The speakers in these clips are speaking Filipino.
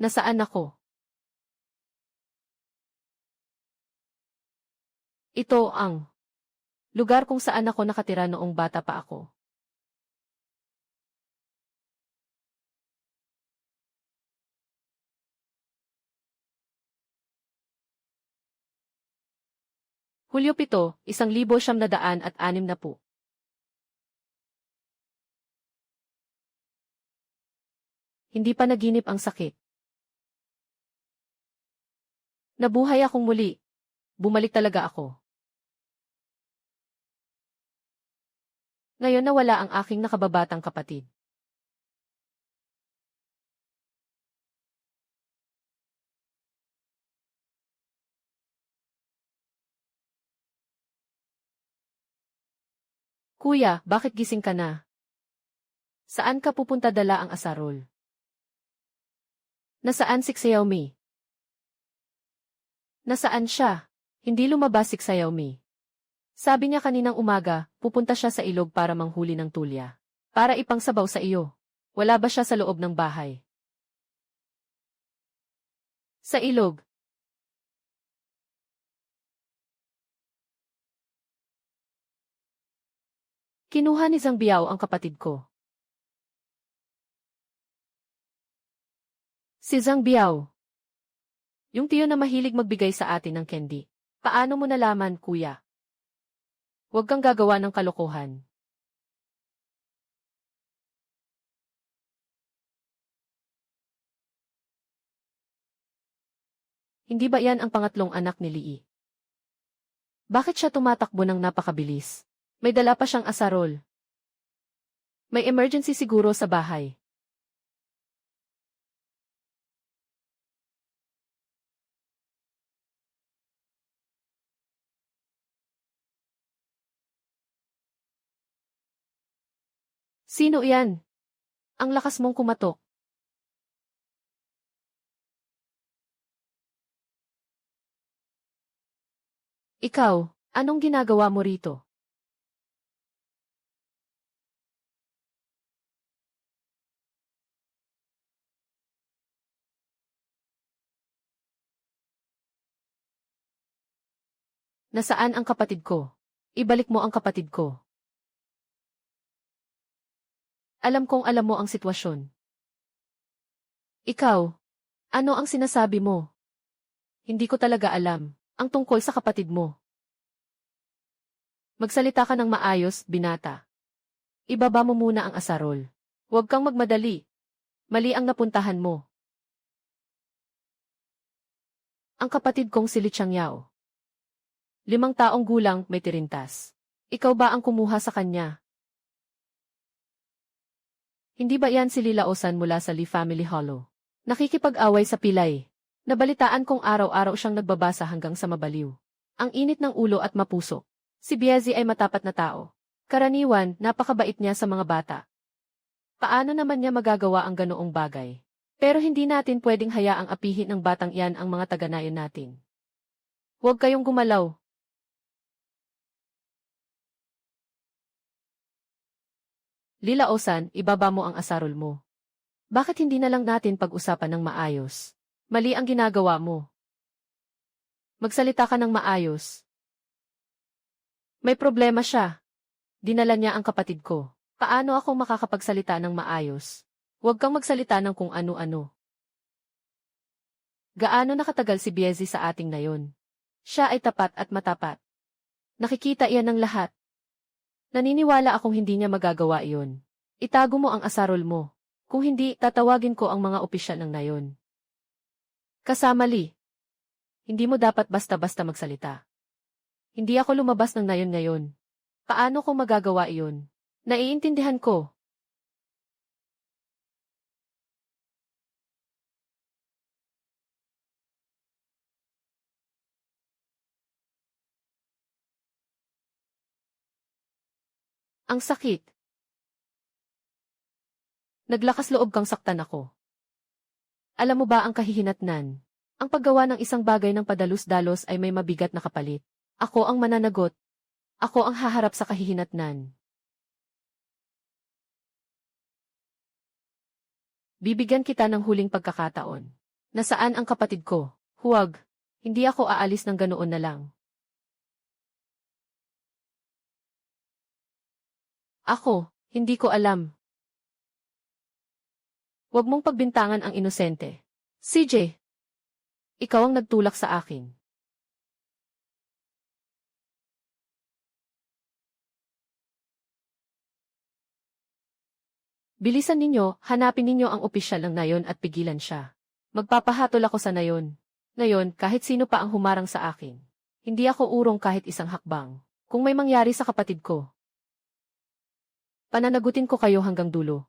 Nasaan ako? Ito ang lugar kung saan ako nakatira noong bata pa ako. Hulyo 7, 1960. Hindi pa naginip ang sakit. Nabuhay akong muli. Bumalik talaga ako. Ngayon nawala ang aking nakababatang kapatid. Kuya, bakit gising ka na? Saan ka pupunta dala ang asarol? Nasaan si Xiaomi? Nasaan siya? Hindi lumabas si Xiaomi. Sabi niya kaninang umaga, pupunta siya sa ilog para manghuli ng tulya. Para ipangsabaw sa iyo. Wala ba siya sa loob ng bahay? Sa ilog. Kinuha ni Zhang Biao ang kapatid ko. Si Zhang Biao. Yung tiyo na mahilig magbigay sa atin ng candy. Paano mo nalaman, kuya? Huwag kang gagawa ng kalokohan. Hindi ba yan ang pangatlong anak ni Lee? Bakit siya tumatakbo ng napakabilis? May dala pa siyang asarol. May emergency siguro sa bahay. Sino iyan? Ang lakas mong kumatok. Ikaw, anong ginagawa mo rito? Nasaan ang kapatid ko? Ibalik mo ang kapatid ko. Alam kong alam mo ang sitwasyon. Ikaw, ano ang sinasabi mo? Hindi ko talaga alam ang tungkol sa kapatid mo. Magsalita ka ng maayos, binata. Ibaba mo muna ang asarol. Huwag kang magmadali. Mali ang napuntahan mo. Ang kapatid kong si Li Changyao. 5 taong gulang, may tirintas. Ikaw ba ang kumuha sa kanya? Hindi ba yan si Lilaosan mula sa Li Family Hollow? Nakikipag-away sa pilay. Nabalitaan kong araw-araw siyang nagbabasa hanggang sa mabaliw. Ang init ng ulo at mapuso. Si Biezi ay matapat na tao. Karaniwan, napakabait niya sa mga bata. Paano naman niya magagawa ang ganoong bagay? Pero hindi natin pwedeng hayaang apihin ng batang iyan ang mga taga-nayon natin. Huwag kayong gumalaw. Lilaosan, ibaba mo ang asarol mo. Bakit hindi na lang natin pag-usapan ng maayos? Mali ang ginagawa mo. Magsalita ka ng maayos. May problema siya. Dinala niya ang kapatid ko. Paano ako makakapagsalita ng maayos? Huwag kang magsalita ng kung ano-ano. Gaano nakatagal si Biezi sa ating nayon? Siya ay tapat at matapat. Nakikita iyan ng lahat. Naniniwala akong hindi niya magagawa iyon. Itago mo ang asarol mo. Kung hindi, tatawagin ko ang mga opisyal ng nayon. Kasama Li. Hindi mo dapat basta-basta magsalita. Hindi ako lumabas ng nayon ngayon. Paano ko magagawa iyon? Naiintindihan ko. Ang sakit. Naglakas loob kang saktan ako. Alam mo ba ang kahihinatnan? Ang paggawa ng isang bagay ng padalos-dalos ay may mabigat na kapalit. Ako ang mananagot. Ako ang haharap sa kahihinatnan. Bibigyan kita ng huling pagkakataon. Nasaan ang kapatid ko? Huwag. Hindi ako aalis ng ganoon na lang. Ako, hindi ko alam. Huwag mong pagbintangan ang inosente. CJ, ikaw ang nagtulak sa akin. Bilisan ninyo, hanapin ninyo ang opisyal ng nayon at pigilan siya. Magpapahatol ako sa nayon. Ngayon, kahit sino pa ang humarang sa akin. Hindi ako urong kahit isang hakbang. Kung may mangyari sa kapatid ko, pananagutin ko kayo hanggang dulo.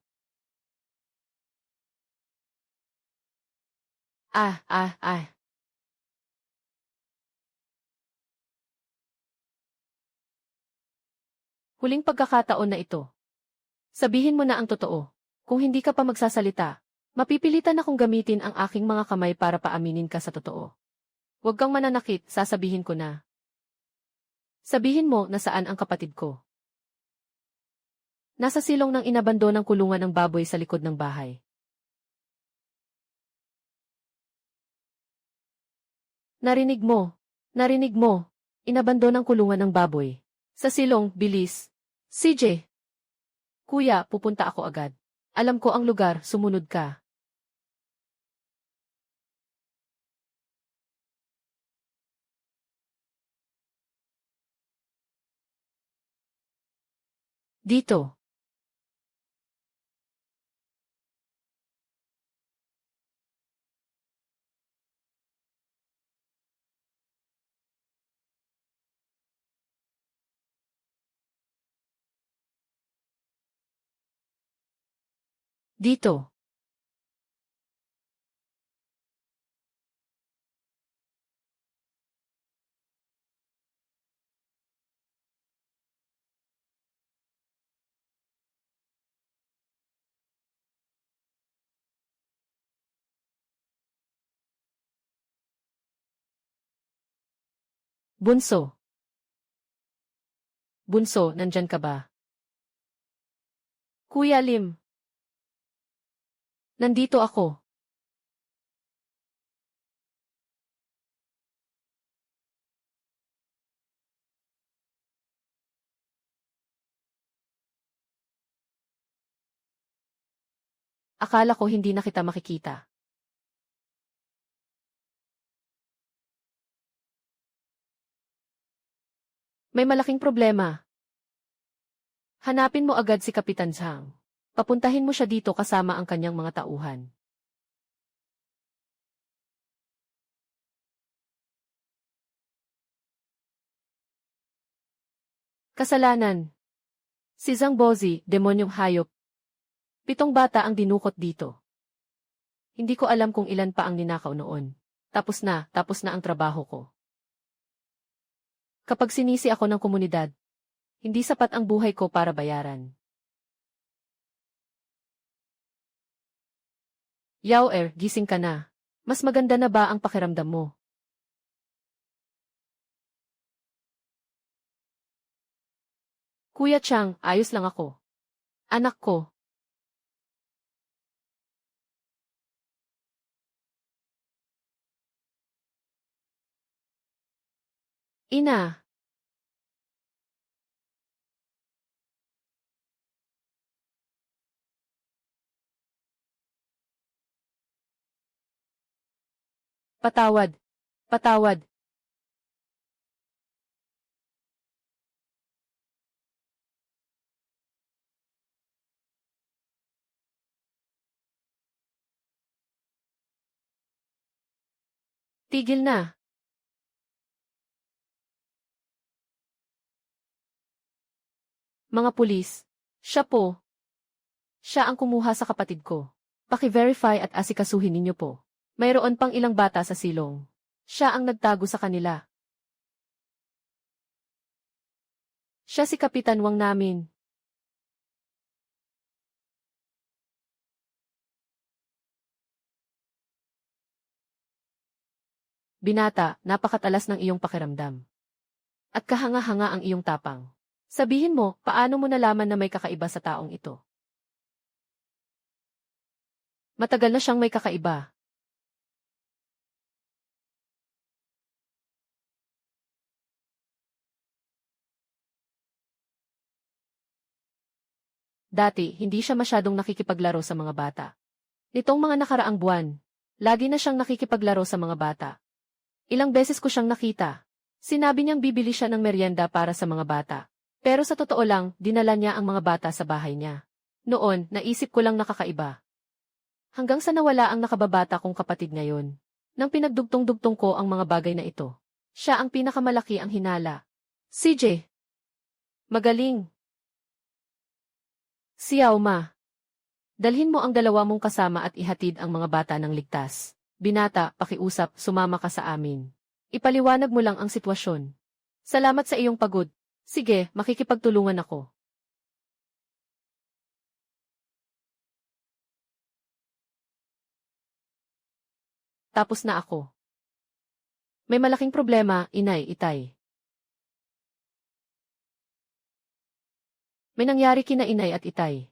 Ah, ah, ah. Huling pagkakataon na ito. Sabihin mo na ang totoo. Kung hindi ka pa magsasalita, mapipilitan akong gamitin ang aking mga kamay para paaminin ka sa totoo. Huwag kang mananakit, sasabihin ko na. Sabihin mo na saan ang kapatid ko. Nasa silong ng inabandonang kulungan ng baboy sa likod ng bahay. Narinig mo. Narinig mo. Inabandonang kulungan ng baboy. Sa silong, bilis. CJ. Kuya, pupunta ako agad. Alam ko ang lugar, sumunod ka. Dito. Dito. Bunso. Bunso, nandyan ka ba? Kuya Lim. Nandito ako. Akala ko hindi na kita makikita. May malaking problema. Hanapin mo agad si Kapitan Zhang. Papuntahin mo siya dito kasama ang kanyang mga tauhan. Kasalanan. Si Zhang Bozi, demonyong hayop. 7 bata ang dinukot dito. Hindi ko alam kung ilan pa ang ninakaw noon. Tapos na ang trabaho ko. Kapag sinisi ako ng komunidad, hindi sapat ang buhay ko para bayaran. Yao gising ka na. Mas maganda na ba ang pakiramdam mo? Kuya Chang, ayos lang ako. Anak ko. Ina. Patawad. Patawad. Tigil na. Mga pulis. Siya po. Siya ang kumuha sa kapatid ko. Paki-verify at asikasuhin ninyo po. Mayroon pang ilang bata sa silong. Siya ang nagtago sa kanila. Siya si Kapitan Wang namin. Binata, napakatalas ng iyong pakiramdam. At kahanga-hanga ang iyong tapang. Sabihin mo, paano mo nalaman na may kakaiba sa taong ito? Matagal na siyang may kakaiba. Dati, hindi siya masyadong nakikipaglaro sa mga bata. Nitong mga nakaraang buwan, lagi na siyang nakikipaglaro sa mga bata. Ilang beses ko siyang nakita. Sinabi niyang bibili siya ng merienda para sa mga bata. Pero sa totoo lang, dinala niya ang mga bata sa bahay niya. Noon, naisip ko lang nakakaiba. Hanggang sa nawala ang nakababata kong kapatid ngayon. Nang pinagdugtong-dugtong ko ang mga bagay na ito. Siya ang pinakamalaki ang hinala. CJ. Magaling. Xiao Ma. Dalhin mo ang dalawa mong kasama at ihatid ang mga bata ng ligtas. Binata, pakiusap, sumama ka sa amin. Ipaliwanag mo lang ang sitwasyon. Salamat sa iyong pagod. Sige, makikipagtulungan ako. Tapos na ako. May malaking problema, Inay, Itay. May nangyari kina Inay at Itay.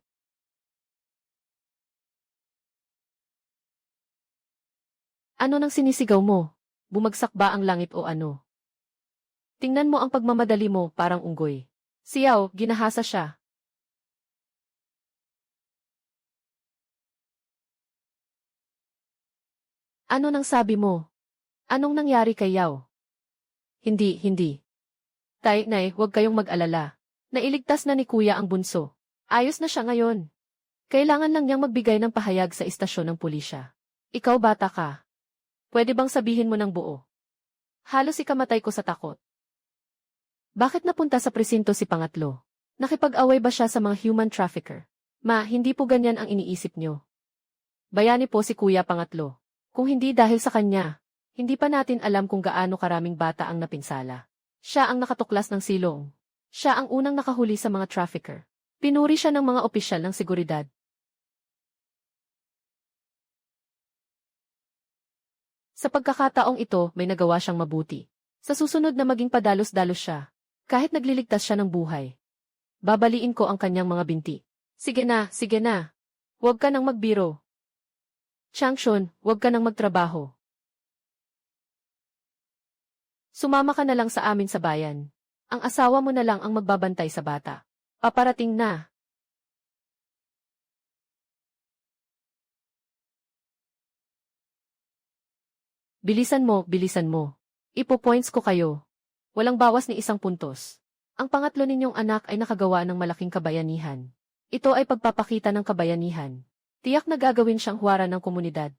Ano nang sinisigaw mo? Bumagsak ba ang langit o ano? Tingnan mo ang pagmamadali mo, parang unggoy. Xiao, ginahasa siya. Ano nang sabi mo? Anong nangyari kay Yao? Hindi. Tay, Nay, huwag kayong mag-alala. Nailigtas na ni Kuya ang bunso. Ayos na siya ngayon. Kailangan lang niyang magbigay ng pahayag sa istasyon ng pulisya. Ikaw bata ka. Pwede bang sabihin mo ng buo? Halos ikamatay ko sa takot. Bakit napunta sa presinto si Pangatlo? Nakipag-away ba siya sa mga human trafficker? Ma, hindi po ganyan ang iniisip niyo. Bayani po si Kuya Pangatlo. Kung hindi dahil sa kanya, hindi pa natin alam kung gaano karaming bata ang napinsala. Siya ang nakatuklas ng silong. Siya ang unang nakahuli sa mga trafficker. Pinuri siya ng mga opisyal ng seguridad. Sa pagkakataong ito, may nagawa siyang mabuti. Sa susunod na maging padalos-dalos siya, kahit nagliligtas siya ng buhay. Babaliin ko ang kanyang mga binti. Sige na. Huwag ka nang magbiro. Changshun, huwag ka nang magtrabaho. Sumama ka na lang sa amin sa bayan. Ang asawa mo na lang ang magbabantay sa bata. Paparating na. Bilisan mo. Ipo-points ko kayo. Walang bawas ni isang puntos. Ang pangatlo ninyong anak ay nakagawa ng malaking kabayanihan. Ito ay pagpapakita ng kabayanihan. Tiyak na gagawin siyang huwara ng komunidad.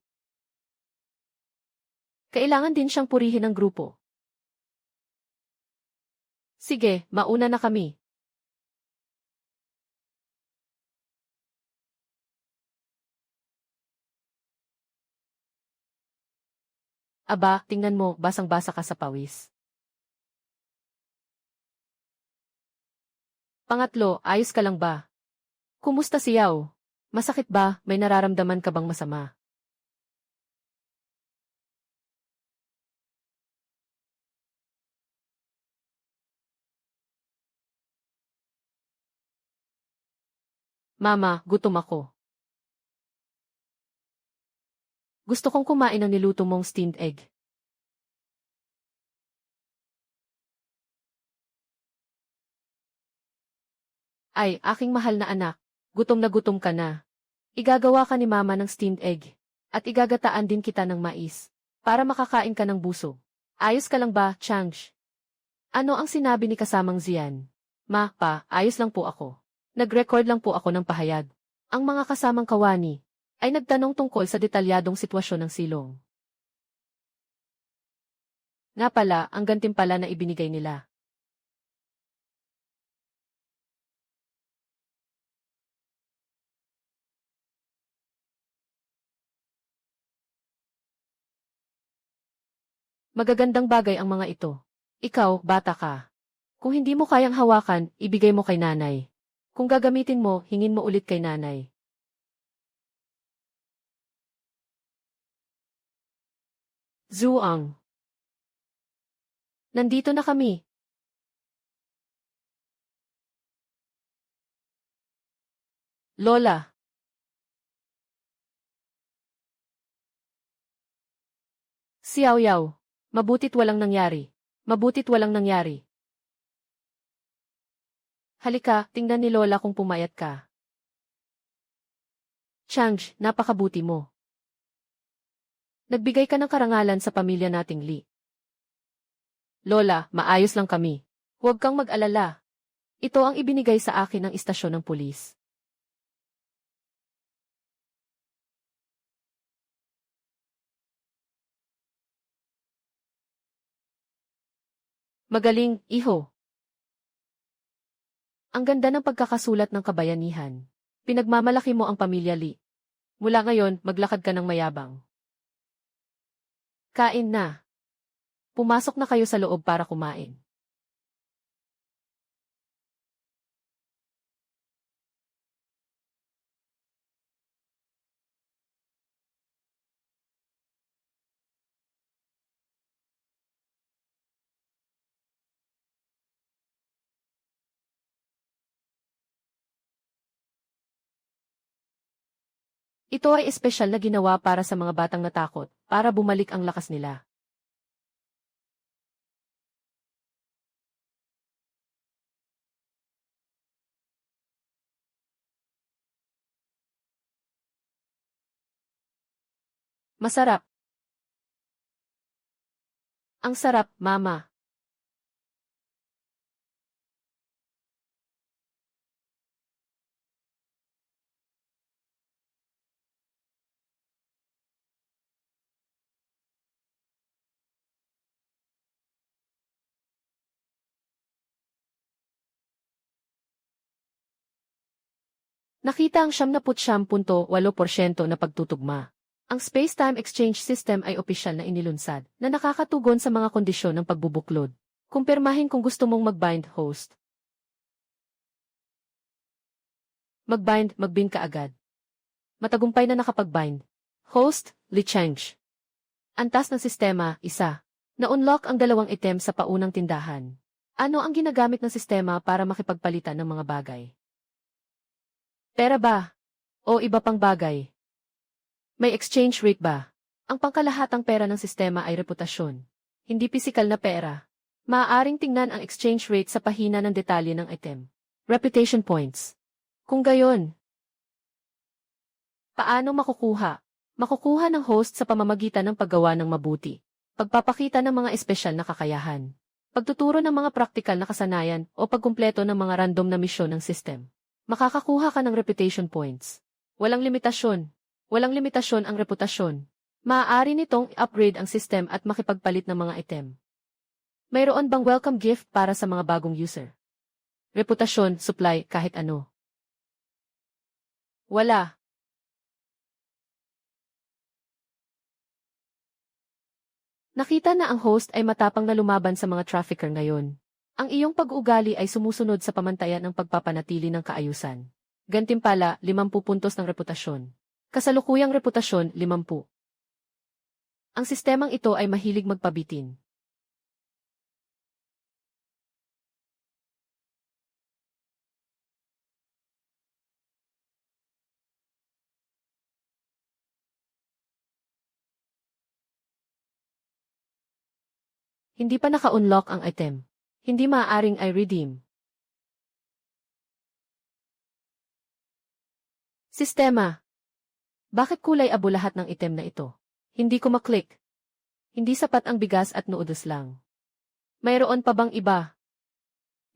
Kailangan din siyang purihin ng grupo. Sige, mauna na kami. Aba, tingnan mo, basang-basa ka sa pawis. Pangatlo, ayos ka lang ba? Kumusta si Yao? Masakit ba? May nararamdaman ka bang masama? Mama, gutom ako. Gusto kong kumain ng niluto mong steamed egg. Ay, aking mahal na anak, gutom na gutom ka na. Igagawa ka ni Mama ng steamed egg. At igagataan din kita ng mais. Para makakain ka ng busog. Ayos ka lang ba, Changsh? Ano ang sinabi ni kasamang Zian? Ma, pa, ayos lang po ako. Nag-record lang po ako ng pahayag. Ang mga kasamang kawani ay nagtanong tungkol sa detalyadong sitwasyon ng silong. Nga pala, ang gantimpala na ibinigay nila. Magagandang bagay ang mga ito. Ikaw, bata ka. Kung hindi mo kayang hawakan, ibigay mo kay nanay. Kung gagamitin mo, hingin mo ulit kay nanay. Zuang. Nandito na kami. Lola. Xiao Yao. Mabutit walang nangyari. Halika, tingnan ni Lola kung pumayat ka. Chang, napakabuti mo. Nagbigay ka ng karangalan sa pamilya nating Li. Lola, maayos lang kami. Huwag kang mag-alala. Ito ang ibinigay sa akin ng istasyon ng pulis. Magaling, iho. Ang ganda ng pagkakasulat ng kabayanihan. Pinagmamalaki mo ang pamilya Li. Mula ngayon, maglakad ka ng mayabang. Kain na. Pumasok na kayo sa loob para kumain. Ito ay espesyal na ginawa para sa mga batang natakot, para bumalik ang lakas nila. Masarap. Ang sarap, Mama. Nakita ang 79.8% na pagtutugma. Ang space-time exchange system ay opisyal na inilunsad na nakakatugon sa mga kondisyon ng pagbubuklod. Kumpirmahin kung gusto mong mag-bind host. Mag-bind ka agad. Matagumpay na nakapag-bind. Host, Li Cheng. Antas ng sistema, 1. Na-unlock ang 2 item sa paunang tindahan. Ano ang ginagamit ng sistema para makipagpalitan ng mga bagay? Pera ba? O iba pang bagay? May exchange rate ba? Ang pangkalahatang pera ng sistema ay reputasyon. Hindi pisikal na pera. Maaaring tingnan ang exchange rate sa pahina ng detalye ng item. Reputation points. Kung gayon, paano makukuha? Makukuha ng host sa pamamagitan ng paggawa ng mabuti. Pagpapakita ng mga espesyal na kakayahan. Pagtuturo ng mga praktikal na kasanayan o pagkumpleto ng mga random na misyon ng system. Makakakuha ka ng reputation points. Walang limitasyon. Walang limitasyon ang reputasyon. Maaari nitong i-upgrade ang system at makipagpalit ng mga item. Mayroon bang welcome gift para sa mga bagong user? Reputasyon, supply, kahit ano. Wala. Nakita na ang host ay matapang na lumaban sa mga trafficker ngayon. Ang iyong pag-uugali ay sumusunod sa pamantayan ng pagpapanatili ng kaayusan. Gantimpala, 50 puntos ng reputasyon. Kasalukuyang reputasyon, 50. Ang sistemang ito ay mahilig magpabitin. Hindi pa naka-unlock ang item. Hindi maaaring i-redeem. Sistema. Bakit kulay abo lahat ng item na ito? Hindi ko maklik. Hindi sapat ang bigas at noodles lang. Mayroon pa bang iba?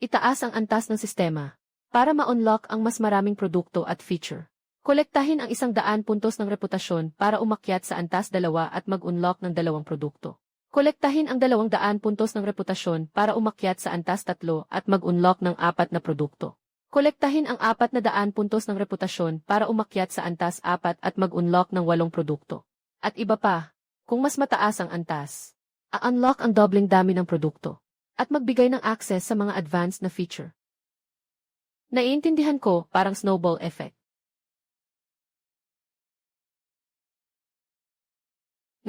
Itaas ang antas ng sistema para ma-unlock ang mas maraming produkto at feature. Kolektahin ang 100 puntos ng reputasyon para umakyat sa antas 2 at mag-unlock ng 2 produkto. Kolektahin ang 200 puntos ng reputasyon para umakyat sa antas 3 at mag-unlock ng 4 na produkto. Kolektahin ang 400 puntos ng reputasyon para umakyat sa antas 4 at mag-unlock ng 8 produkto. At iba pa, kung mas mataas ang antas, a-unlock ang dobling dami ng produkto at magbigay ng access sa mga advanced na feature. Naiintindihan ko, parang snowball effect.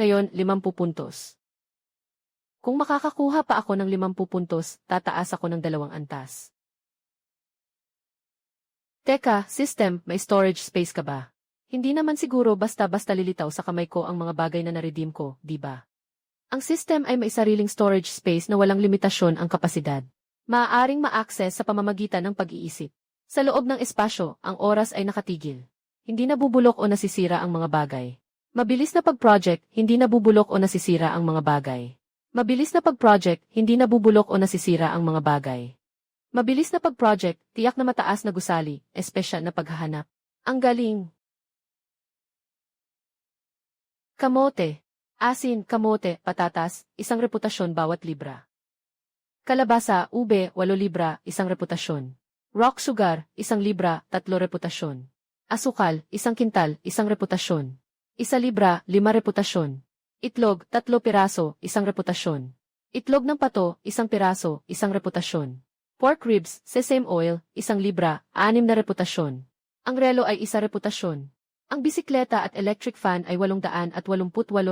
Ngayon, 50 puntos. Kung makakakuha pa ako ng 50 puntos, tataas ako ng 2 antas. Teka, system, may storage space ka ba? Hindi naman siguro basta-basta lilitaw sa kamay ko ang mga bagay na na-redeem ko, di ba? Ang system ay may sariling storage space na walang limitasyon ang kapasidad. Maaaring ma-access sa pamamagitan ng pag-iisip. Sa loob ng espasyo, ang oras ay nakatigil. Hindi nabubulok o nasisira ang mga bagay. Mabilis na pag-project, hindi nabubulok o nasisira ang mga bagay. Mabilis na pag-project, hindi nabubulok o nasisira ang mga bagay. Mabilis na pag-project, tiyak na mataas na gusali, espesyal na paghahanap. Ang galing! Kamote. Asin, kamote, patatas, isang reputasyon bawat libra. Kalabasa, ube, 8 libra, isang reputasyon. Rock sugar, 1 libra, 3 reputasyon. Asukal, 1 kintal, 1 reputasyon. 1 libra, 5 reputasyon. Itlog, 3 piraso, 1 reputasyon. Itlog ng pato, 1 piraso, 1 reputasyon. Pork ribs, sesame oil, 1 libra, 6 na reputasyon. Ang relo ay 1 reputasyon. Ang bisikleta at electric fan ay 888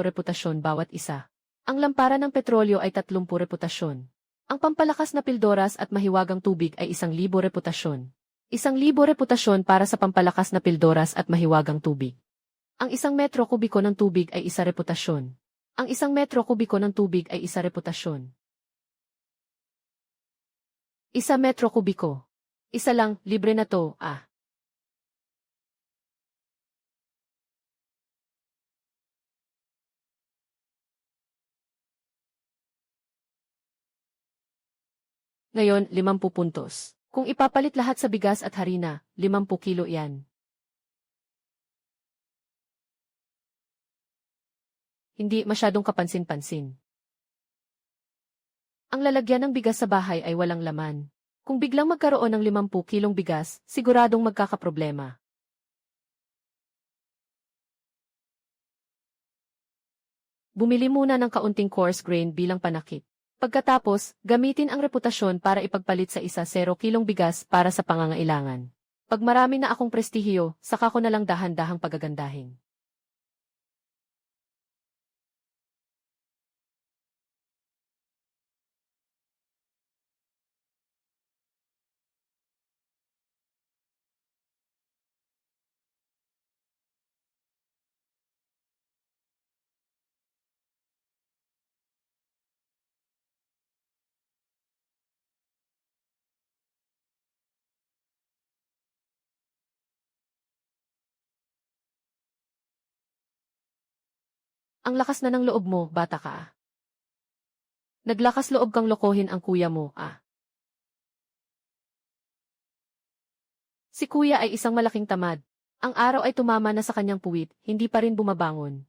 reputasyon bawat isa. Ang lampara ng petrolyo ay 30 reputasyon. Ang pampalakas na pildoras at mahiwagang tubig ay 1,000 reputasyon. 1,000 reputasyon para sa pampalakas na pildoras at mahiwagang tubig. Ang 1 metro kubiko ng tubig ay 1 reputasyon. Ang 1 metro kubiko ng tubig ay 1 reputasyon. 1 metro kubiko. Isa lang, libre na to, ah. Ngayon, 50 puntos. Kung ipapalit lahat sa bigas at harina, 50 kilo yan. Hindi masyadong kapansin-pansin. Ang lalagyan ng bigas sa bahay ay walang laman. Kung biglang magkaroon ng 50 kilong bigas, siguradong magkakaproblema. Bumili muna ng kaunting coarse grain bilang panakip. Pagkatapos, gamitin ang reputasyon para ipagpalit sa 0 kilong bigas para sa pangangailangan. Pag marami na akong prestihiyo, saka ko na lang dahan-dahang pagagandahin. Ang lakas na ng loob mo, bata ka. Naglakas loob kang lokohin ang kuya mo, ah. Si kuya ay isang malaking tamad. Ang araw ay tumama na sa kanyang puwit, hindi pa rin bumabangon.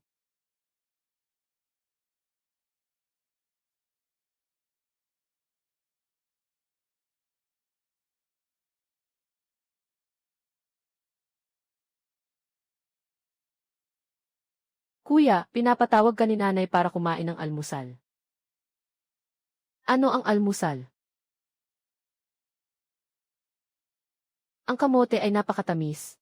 Kuya, pinapatawag ka ni nanay para kumain ng almusal. Ano ang almusal? Ang kamote ay napakatamis.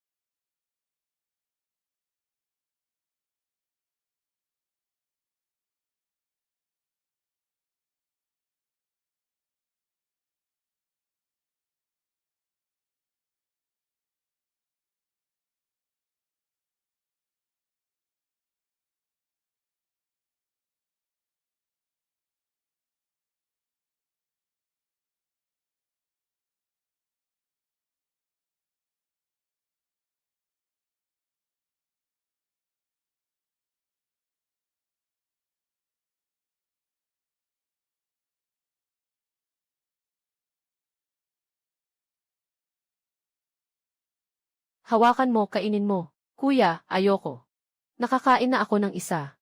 Hawakan mo, kainin mo. Kuya, ayoko. Nakakain na ako ng isa.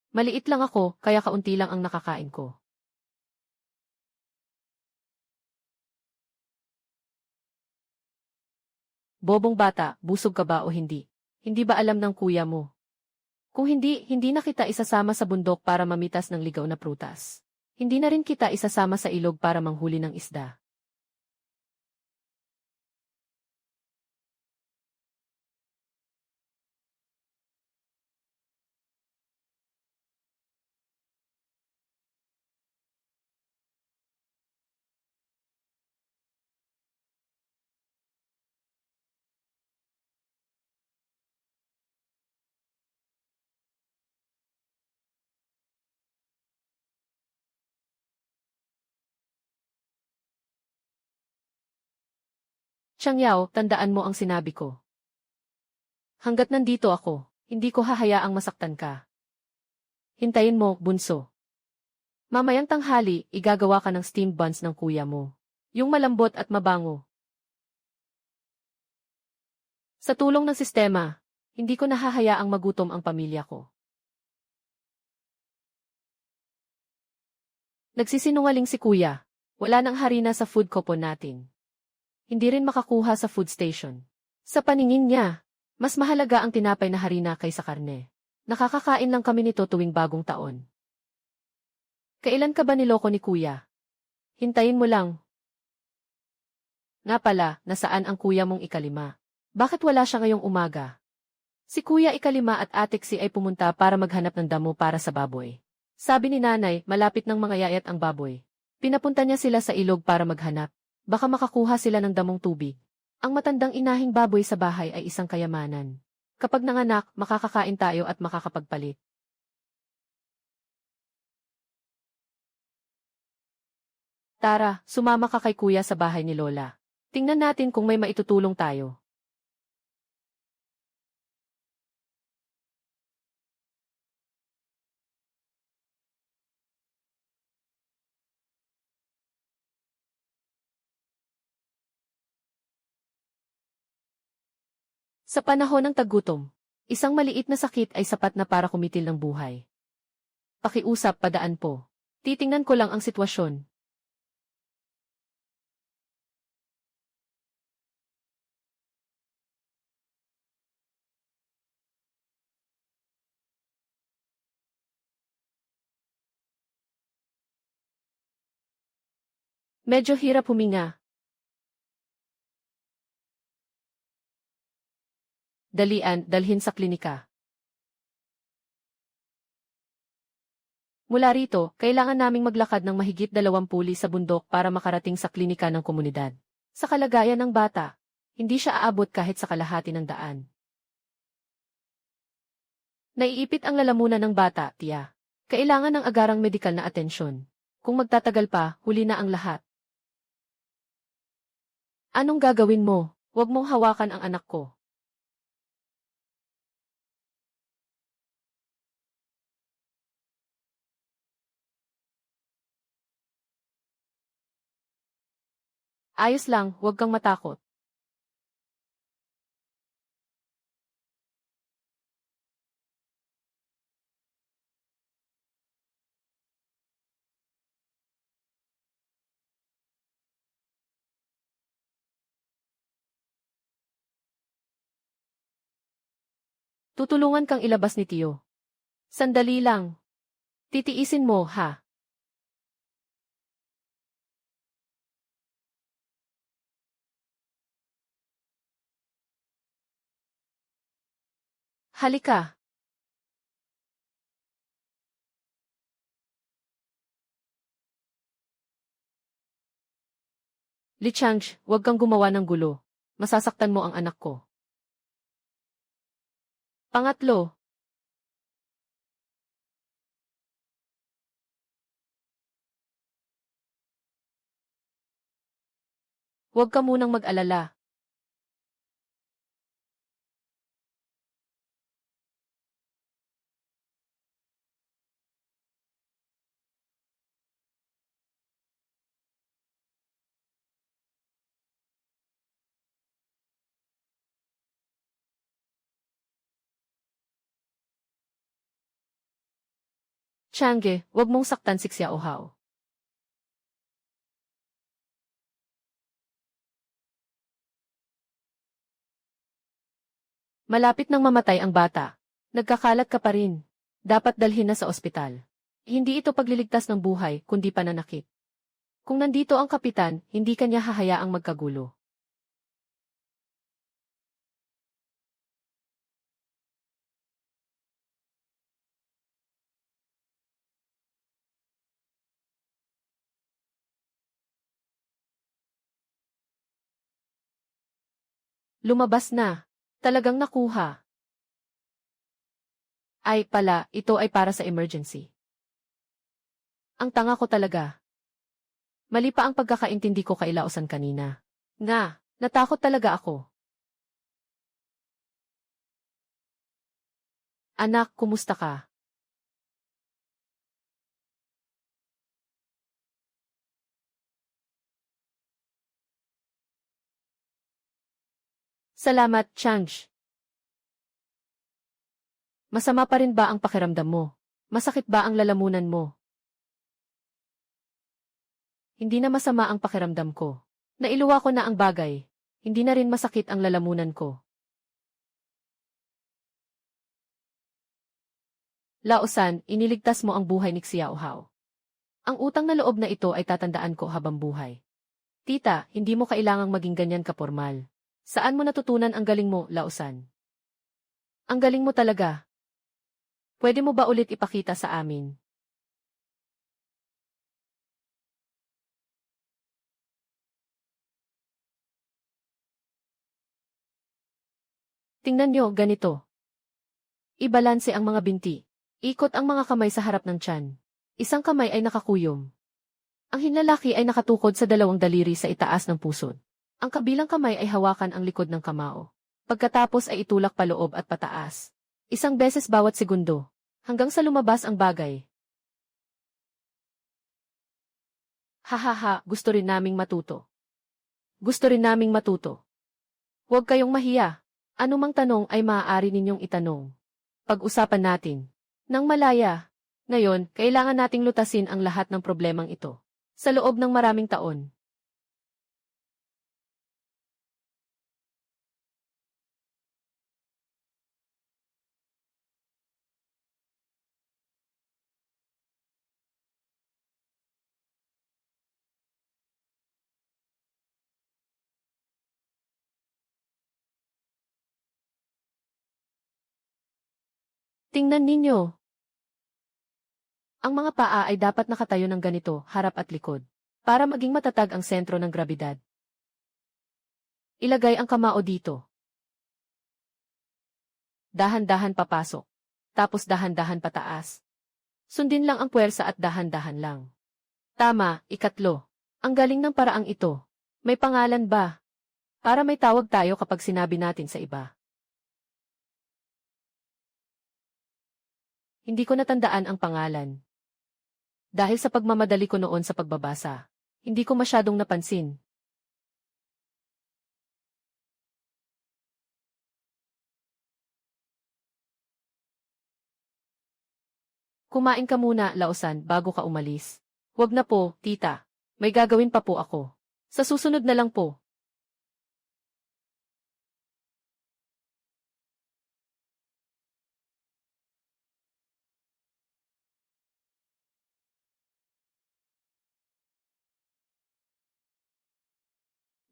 Maliit lang ako, kaya kaunti lang ang nakakain ko. Bobong bata, busog ka ba o hindi? Hindi ba alam ng kuya mo? Kung hindi, hindi na kita isasama sa bundok para mamitas ng ligaw na prutas. Hindi na rin kita isasama sa ilog para manghuli ng isda. Chang Yao, tandaan mo ang sinabi ko. Hanggat nandito ako, hindi ko hahayaang masaktan ka. Hintayin mo, bunso. Mamayang tanghali, igagawa ka ng steamed buns ng kuya mo. Yung malambot at mabango. Sa tulong ng sistema, hindi ko nahahayaang magutom ang pamilya ko. Nagsisinungaling si kuya. Wala nang harina sa food coupon natin. Hindi rin makakuha sa food station. Sa paningin niya, mas mahalaga ang tinapay na harina kaysa karne. Nakakakain lang kami nito tuwing bagong taon. Kailan ka ba niloko ni kuya? Hintayin mo lang. Nga pala, nasaan ang kuya mong ikalima? Bakit wala siya ngayong umaga? Si kuya ikalima at ate si ay pumunta para maghanap ng damo para sa baboy. Sabi ni nanay, malapit ng mga yayat ang baboy. Pinapunta niya sila sa ilog para maghanap. Baka makakuha sila ng damong tubig. Ang matandang inahing baboy sa bahay ay isang kayamanan. Kapag nanganak, makakakain tayo at makakapagpalit. Tara, sumama ka kay kuya sa bahay ni Lola. Tingnan natin kung may maitutulong tayo. Sa panahon ng taggutom, isang maliit na sakit ay sapat na para kumitil ng buhay. Pakiusap, padaan po. Titingnan ko lang ang sitwasyon. Medyo hirap huminga. Dalian, dalhin sa klinika. Mula rito, kailangan naming maglakad ng mahigit 20 puli sa bundok para makarating sa klinika ng komunidad. Sa kalagayan ng bata, hindi siya aabot kahit sa kalahati ng daan. Naiipit ang lalamunan ng bata, tiya. Kailangan ng agarang medikal na atensyon. Kung magtatagal pa, huli na ang lahat. Anong gagawin mo? Huwag mong hawakan ang anak ko. Ayos lang, huwag kang matakot. Tutulungan kang ilabas ni Tiyo. Sandali lang. Titiisin mo, ha? Halika. Lichang, huwag kang gumawa ng gulo. Masasaktan mo ang anak ko. Pangatlo, huwag ka munang mag-alala. Changge, huwag mong saktan si Xiaohao. Malapit nang mamatay ang bata. Nagkakalat ka pa rin. Dapat dalhin na sa ospital. Hindi ito pagliligtas ng buhay, kundi pananakit. Kung nandito ang kapitan, hindi kanya hahayaang magkagulo. Lumabas na. Talagang nakuha. Ay pala, ito ay para sa emergency. Ang tanga ko talaga. Mali pa ang pagkakaintindi ko kay Laosan kanina. Nga, natakot talaga ako. Anak, kumusta ka? Salamat, Changj. Masama pa rin ba ang pakiramdam mo? Masakit ba ang lalamunan mo? Hindi na masama ang pakiramdam ko. Nailuwa ko na ang bagay. Hindi na rin masakit ang lalamunan ko. Laosan, iniligtas mo ang buhay ni Xiao Hao. Ang utang na loob na ito ay tatandaan ko habang buhay. Tita, hindi mo kailangang maging ganyan kapormal. Saan mo natutunan ang galing mo, Laosan? Ang galing mo talaga. Pwede mo ba ulit ipakita sa amin? Tingnan nyo, ganito. Ibalanse ang mga binti. Ikot ang mga kamay sa harap ng tiyan. Isang kamay ay nakakuyom. Ang hinlalaki ay nakatukod sa dalawang daliri sa itaas ng pusod. Ang kabilang kamay ay hawakan ang likod ng kamao. Pagkatapos ay itulak paloob at pataas. Isang beses bawat segundo. Hanggang sa lumabas ang bagay. Hahaha, gusto rin naming matuto. Gusto rin naming matuto. Huwag kayong mahiya. Anumang tanong ay maaari ninyong itanong. Pag-usapan natin. Nang malaya. Ngayon, kailangan nating lutasin ang lahat ng problemang ito. Sa loob ng maraming taon. Tingnan ninyo. Ang mga paa ay dapat nakatayo ng ganito, harap at likod. Para maging matatag ang sentro ng grabidad. Ilagay ang kamao dito. Dahan-dahan papasok. Tapos dahan-dahan pataas. Sundin lang ang puwersa at dahan-dahan lang. Tama, ikatlo. Ang galing ng paraang ito. May pangalan ba? Para may tawag tayo kapag sinabi natin sa iba. Hindi ko natandaan ang pangalan. Dahil sa pagmamadali ko noon sa pagbabasa, hindi ko masyadong napansin. Kumain ka muna, Laosan, bago ka umalis. Huwag na po, tita. May gagawin pa po ako. Sa susunod na lang po.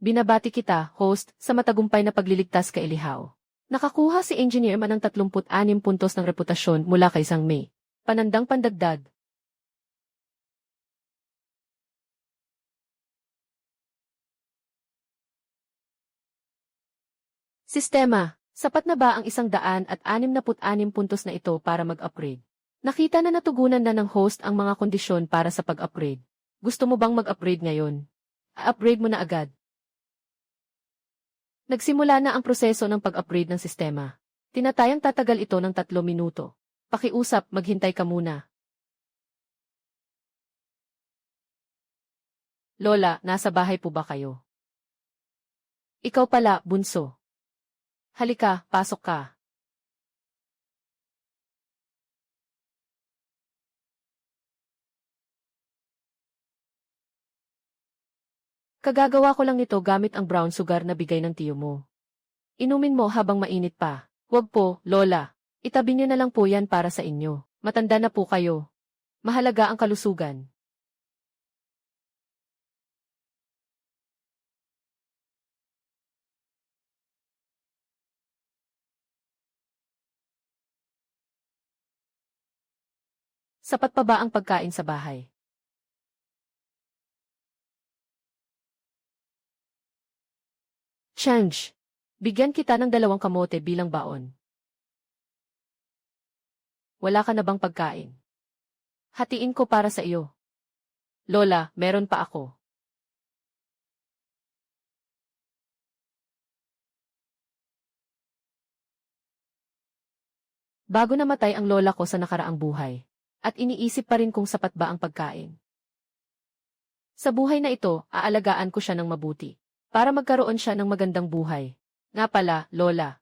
Binabati kita, host, sa matagumpay na pagliligtas kay Lihaw. Nakakuha si Engineer Man ng 36 puntos ng reputasyon mula kay Sang Mei. Panandang pandagdag. Sistema, sapat na ba ang 166 puntos na ito para mag-upgrade? Nakita na natugunan na ng host ang mga kondisyon para sa pag-upgrade. Gusto mo bang mag-upgrade ngayon? A-upgrade mo na agad. Nagsimula na ang proseso ng pag-upgrade ng sistema. Tinatayang tatagal ito ng 3 minuto. Pakiusap, maghintay ka muna. Lola, nasa bahay po ba kayo? Ikaw pala, bunso. Halika, pasok ka. Kagagawa ko lang nito gamit ang brown sugar na bigay ng tiyo mo. Inumin mo habang mainit pa. Huwag po, Lola. Itabi niyo na lang po yan para sa inyo. Matanda na po kayo. Mahalaga ang kalusugan. Sapat pa ba ang pagkain sa bahay? Change. Bigyan kita ng 2 kamote bilang baon. Wala ka na bang pagkain? Hatiin ko para sa iyo. Lola, meron pa ako. Bago namatay ang lola ko sa nakaraang buhay. At iniisip pa rin kung sapat ba ang pagkain. Sa buhay na ito, aalagaan ko siya ng mabuti. Para magkaroon siya ng magandang buhay. Nga pala, lola.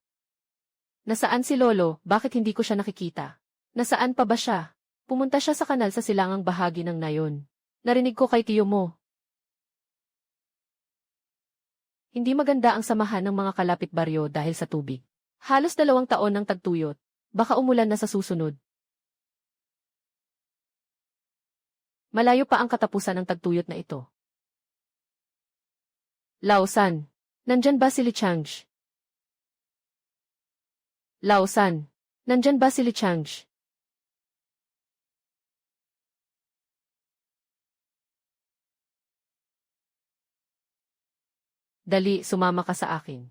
Nasaan si lolo, bakit hindi ko siya nakikita? Nasaan pa ba siya? Pumunta siya sa kanal sa silangang bahagi ng nayon. Narinig ko kay tiyo mo. Hindi maganda ang samahan ng mga kalapit baryo dahil sa tubig. Halos 2 taon ng tagtuyot. Baka umulan na sa susunod. Malayo pa ang katapusan ng tagtuyot na ito. Lausan. Nandyan ba si Li Changsh? Lausan. Nandyan ba si Li Changsh? Dali, sumama ka sa akin.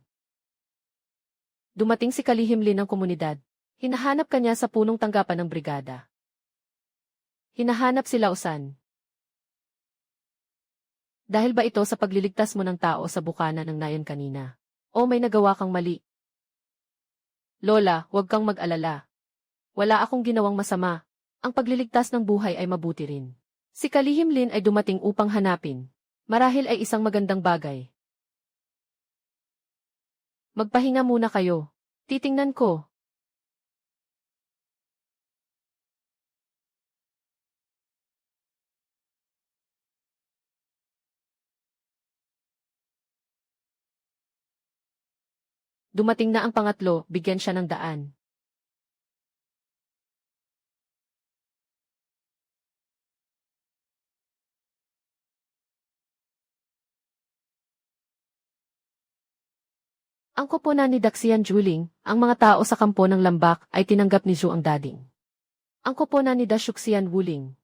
Dumating si Kalihim Lin ng komunidad. Hinahanap kanya sa punong tanggapan ng brigada. Hinahanap si Lausan. Dahil ba ito sa pagliligtas mo ng tao sa bukana ng nayon kanina? O may nagawa kang mali? Lola, huwag kang mag-alala. Wala akong ginawang masama. Ang pagliligtas ng buhay ay mabuti rin. Si Kalihim Lin ay dumating upang hanapin. Marahil ay isang magandang bagay. Magpahinga muna kayo. Titingnan ko. Dumating na ang pangatlo, bigyan siya ng daan. Ang koponan ni Daxian Juling, ang mga tao sa kampo ng Lambak ay tinanggap ni Zhu ang dading. Ang koponan ni Dashuxian Wuling.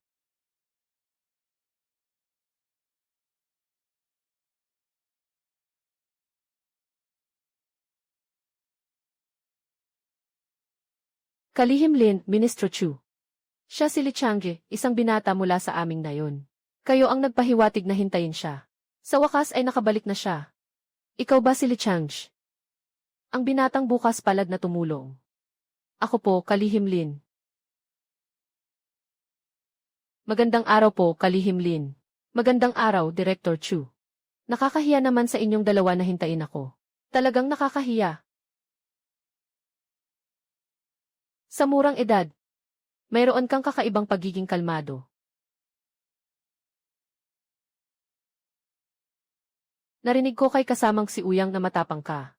Kalihim Lin, Ministro Chu. Siya si Li Changge, isang binata mula sa aming nayon. Kayo ang nagpahiwatig na hintayin siya. Sa wakas ay nakabalik na siya. Ikaw ba si Li Changge? Ang binatang bukas palad na tumulong. Ako po, Kalihim Lin. Magandang araw po, Kalihim Lin. Magandang araw, Director Chu. Nakakahiya naman sa inyong dalawa na hintayin ako. Talagang nakakahiya. Sa murang edad, mayroon kang kakaibang pagiging kalmado. Narinig ko kay kasamang si Uyang na matapang ka.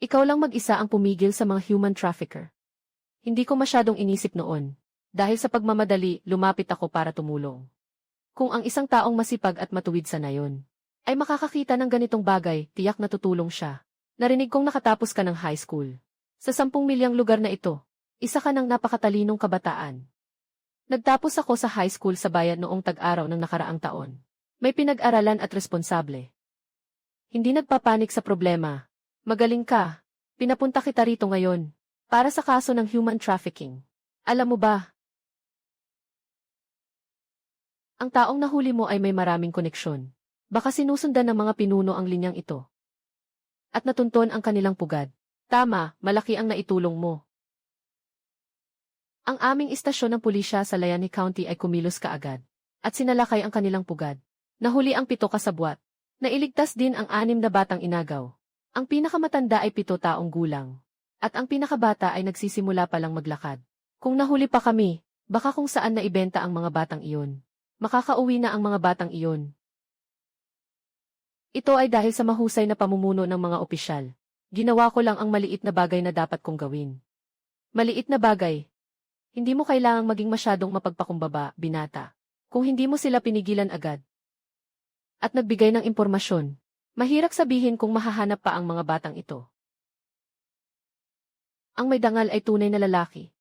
Ikaw lang mag-isa ang pumigil sa mga human trafficker. Hindi ko masyadong inisip noon. Dahil sa pagmamadali, lumapit ako para tumulong. Kung ang isang taong masipag at matuwid sa nayon ay makakakita ng ganitong bagay, tiyak na tutulong siya. Narinig kong nakatapos ka ng high school. Sa 10 milyang lugar na ito, isa ka ng napakatalinong kabataan. Nagtapos ako sa high school sa bayan noong tag-araw ng nakaraang taon. May pinag-aralan at responsable. Hindi nagpapanik sa problema. Magaling ka. Pinapunta kita rito ngayon. Para sa kaso ng human trafficking. Alam mo ba? Ang taong nahuli mo ay may maraming koneksyon. Baka sinusundan ng mga pinuno ang linyang ito. At natunton ang kanilang pugad. Tama, malaki ang naitulong mo. Ang aming istasyon ng pulisya sa Layani County ay kumilos kaagad. At sinalakay ang kanilang pugad. Nahuli ang 7 kasabwat. Nailigtas din ang 6 na batang inagaw. Ang pinakamatanda ay 7 taong gulang. At ang pinakabata ay nagsisimula palang maglakad. Kung nahuli pa kami, baka kung saan naibenta ang mga batang iyon. Makakauwi na ang mga batang iyon. Ito ay dahil sa mahusay na pamumuno ng mga opisyal. Ginawa ko lang ang maliit na bagay na dapat kong gawin. Maliit na bagay. Hindi mo kailangang maging masyadong mapagpakumbaba, binata. Kung hindi mo sila pinigilan agad. At nagbigay ng impormasyon. Mahirap sabihin kung mahahanap pa ang mga batang ito. Ang may dangal ay tunay na lalaki.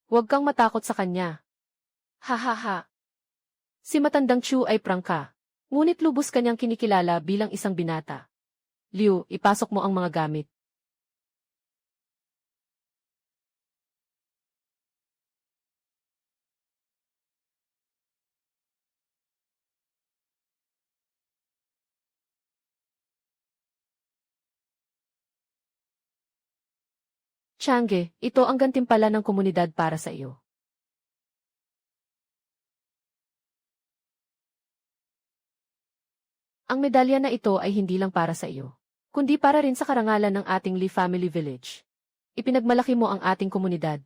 Huwag kang matakot sa kanya. Ha ha ha. Si matandang Chu ay prangka. Ngunit lubos kanyang kinikilala bilang isang binata. Liu, ipasok mo ang mga gamit. Changge, ito ang gantimpala ng komunidad para sa iyo. Ang medalya na ito ay hindi lang para sa iyo, kundi para rin sa karangalan ng ating Lee Family Village. Ipinagmalaki mo ang ating komunidad.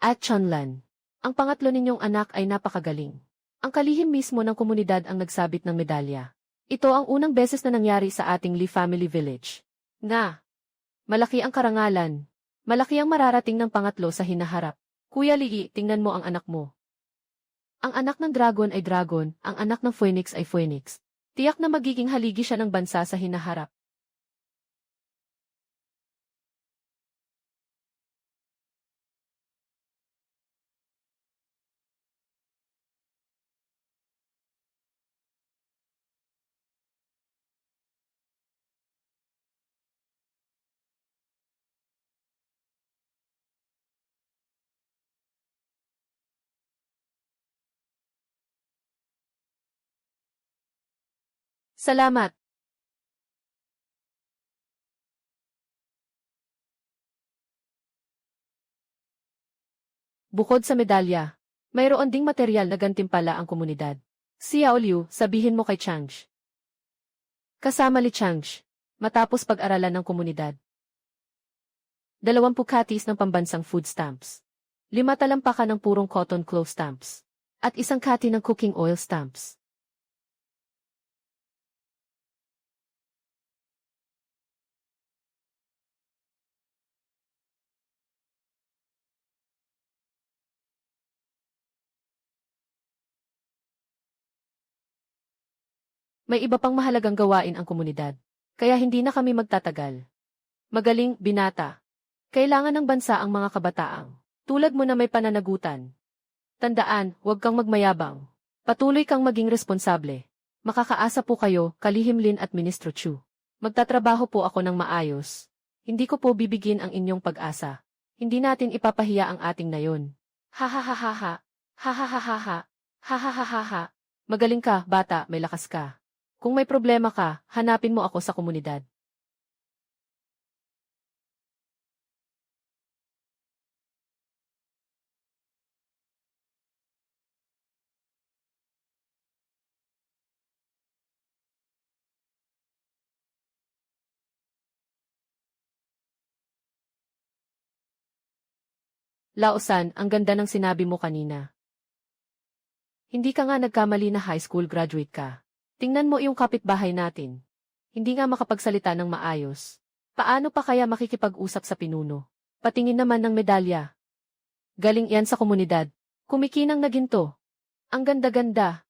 At Chonlan, ang pangatlo ninyong anak ay napakagaling. Ang kalihim mismo ng komunidad ang nagsabit ng medalya. Ito ang unang beses na nangyari sa ating Lee Family Village. Na, malaki ang karangalan. Malaki ang mararating ng pangatlo sa hinaharap. Kuya Lee, tingnan mo ang anak mo. Ang anak ng dragon ay dragon, ang anak ng phoenix ay phoenix. Tiyak na magiging haligi siya ng bansa sa hinaharap. Salamat! Bukod sa medalya, mayroon ding material na gantimpala ang komunidad. Xiao Liu, sabihin mo kay Changge. Kasama ni Changge, matapos pag-aralan ng komunidad. 20 katis ng pambansang food stamps. 5 talampakan ng purong cotton cloth stamps. At 1 kati ng cooking oil stamps. May iba pang mahalagang gawain ang komunidad. Kaya hindi na kami magtatagal. Magaling, binata. Kailangan ng bansa ang mga kabataang. Tulad mo na may pananagutan. Tandaan, huwag kang magmayabang. Patuloy kang maging responsable. Makakaasa po kayo, Kalihim Lin at Ministro Chu. Magtatrabaho po ako ng maayos. Hindi ko po bibigin ang inyong pag-asa. Hindi natin ipapahiya ang ating nayon. Ha ha ha ha ha. Ha ha ha ha ha. Ha ha ha ha ha. Magaling ka, bata, may lakas ka. Kung may problema ka, hanapin mo ako sa komunidad. Laosan, ang ganda ng sinabi mo kanina. Hindi ka nga nagkamali na high school graduate ka. Tingnan mo yung kapitbahay natin. Hindi nga makapagsalita ng maayos. Paano pa kaya makikipag-usap sa pinuno? Patingin naman ng medalya. Galing yan sa komunidad. Kumikinang na ginto. Ang ganda-ganda.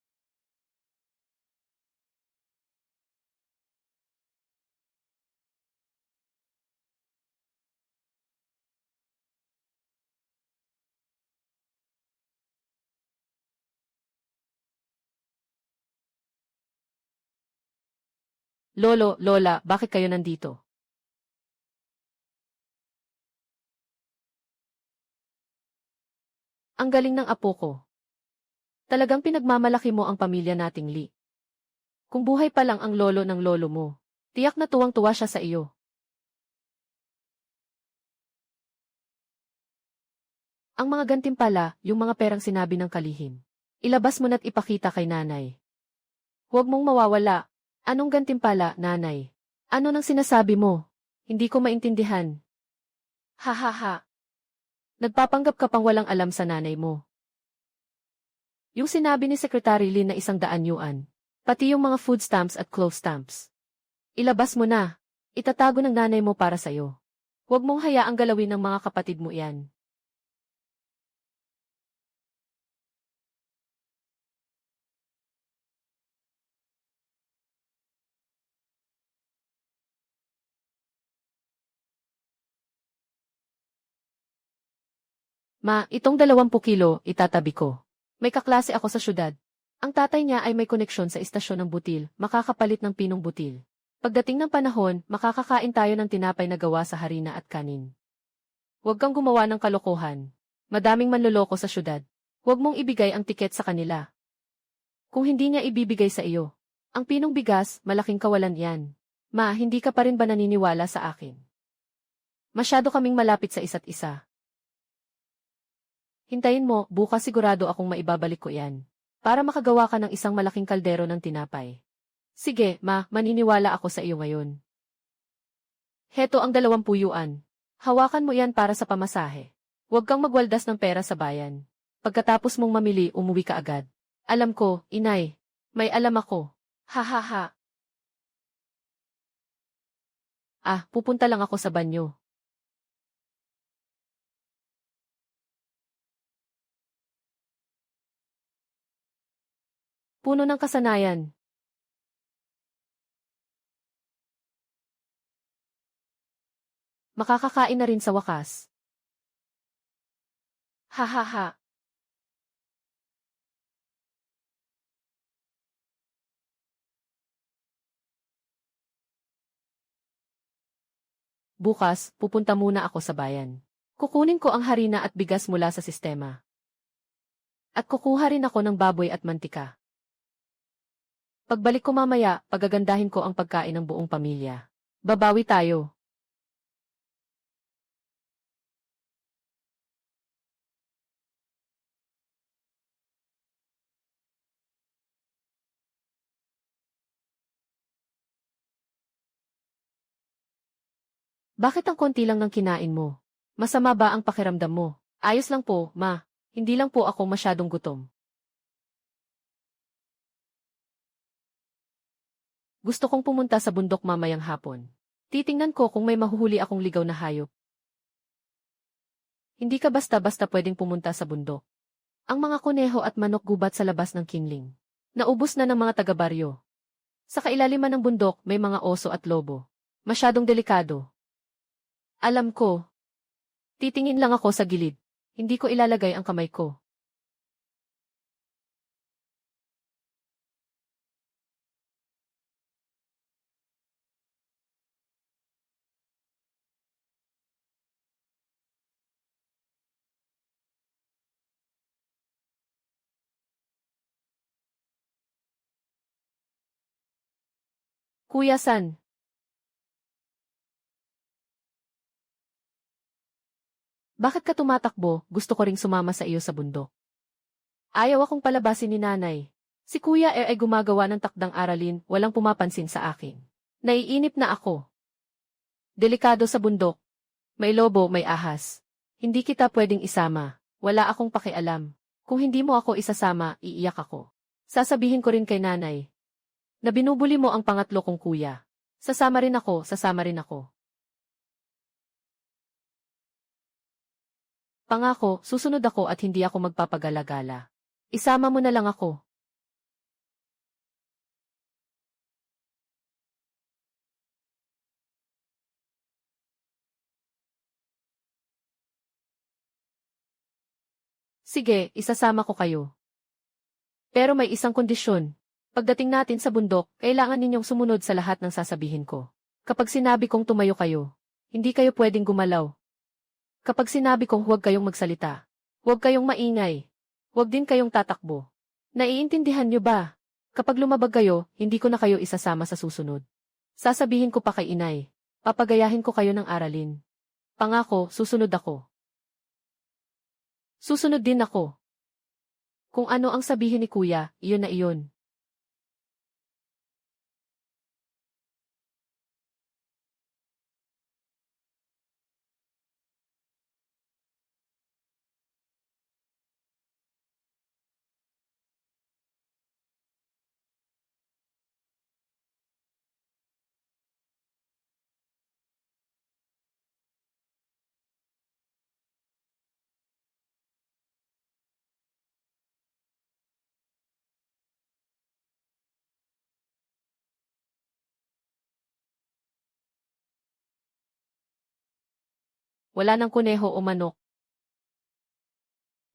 Lolo, Lola, bakit kayo nandito? Ang galing ng apo ko. Talagang pinagmamalaki mo ang pamilya nating Lee. Kung buhay pa lang ang lolo ng lolo mo, tiyak na tuwang-tuwa siya sa iyo. Ang mga gantimpala, yung mga perang sinabi ng kalihim. Ilabas mo na't ipakita kay nanay. Huwag mong mawawala. Anong gantimpala, nanay? Ano nang sinasabi mo? Hindi ko maintindihan. Ha ha ha. Nagpapanggap ka pang walang alam sa nanay mo. Yung sinabi ni Secretary Lin na 100 yuan. Pati yung mga food stamps at clothes stamps. Ilabas mo na. Itatago ng nanay mo para sa'yo. Huwag mong hayaang galawin ng mga kapatid mo yan. Ma, itong 20 kilo, itatabi ko. May kaklase ako sa syudad. Ang tatay niya ay may koneksyon sa istasyon ng butil, makakapalit ng pinong butil. Pagdating ng panahon, makakakain tayo ng tinapay na gawa sa harina at kanin. Huwag kang gumawa ng kalokohan. Madaming manloloko sa syudad. Huwag mong ibigay ang tiket sa kanila. Kung hindi niya ibibigay sa iyo, ang pinong bigas, malaking kawalan yan. Ma, hindi ka pa rin ba naniniwala sa akin? Masyado kaming malapit sa isa't isa. Hintayin mo, bukas sigurado akong maibabalik ko yan. Para makagawa ka ng isang malaking kaldero ng tinapay. Sige, ma, maniniwala ako sa iyo ngayon. Heto ang 20 yuan. Hawakan mo yan para sa pamasahe. Huwag kang magwaldas ng pera sa bayan. Pagkatapos mong mamili, umuwi ka agad. Alam ko, inay. May alam ako. Ha ha ha. Pupunta lang ako sa banyo. Puno ng kasanayan. Makakakain na rin sa wakas. Ha ha ha. Bukas, pupunta muna ako sa bayan. Kukunin ko ang harina at bigas mula sa sistema. At kukuha rin ako ng baboy at mantika. Pagbalik ko mamaya, pagagandahin ko ang pagkain ng buong pamilya. Babawi tayo. Bakit ang konti lang ng kinain mo? Masama ba ang pakiramdam mo? Ayos lang po, ma. Hindi lang po ako masyadong gutom. Gusto kong pumunta sa bundok mamayang hapon. Titingnan ko kung may mahuhuli akong ligaw na hayop. Hindi ka basta-basta pwedeng pumunta sa bundok. Ang mga kuneho at manok gubat sa labas ng kingling. Naubos na ng mga taga-baryo. Sa kailaliman ng bundok may mga oso at lobo. Masyadong delikado. Alam ko. Titingin lang ako sa gilid. Hindi ko ilalagay ang kamay ko. Kuya San. Bakit ka tumatakbo? Gusto ko ring sumama sa iyo sa bundok. Ayaw akong palabasin ni nanay. Si Kuya ay gumagawa ng takdang aralin, walang pumapansin sa akin. Naiinip na ako. Delikado sa bundok. May lobo, may ahas. Hindi kita pwedeng isama. Wala akong pakialam. Kung hindi mo ako isasama, iiyak ako. Sasabihin ko rin kay nanay na binubuli mo ang pangatlo kong kuya. Sasama rin ako, sasama rin ako. Pangako, susunod ako at hindi ako magpapagala-gala. Isama mo na lang ako. Sige, isasama ko kayo. Pero may isang kondisyon. Pagdating natin sa bundok, kailangan ninyong sumunod sa lahat ng sasabihin ko. Kapag sinabi kong tumayo kayo, hindi kayo pwedeng gumalaw. Kapag sinabi kong huwag kayong magsalita, huwag kayong maingay, huwag din kayong tatakbo. Naiintindihan niyo ba? Kapag lumabag kayo, hindi ko na kayo isasama sa susunod. Sasabihin ko pa kay inay, papagayahin ko kayo ng aralin. Pangako, susunod ako. Susunod din ako. Kung ano ang sabihin ni kuya, iyon na iyon. Wala ng kuneho o manok.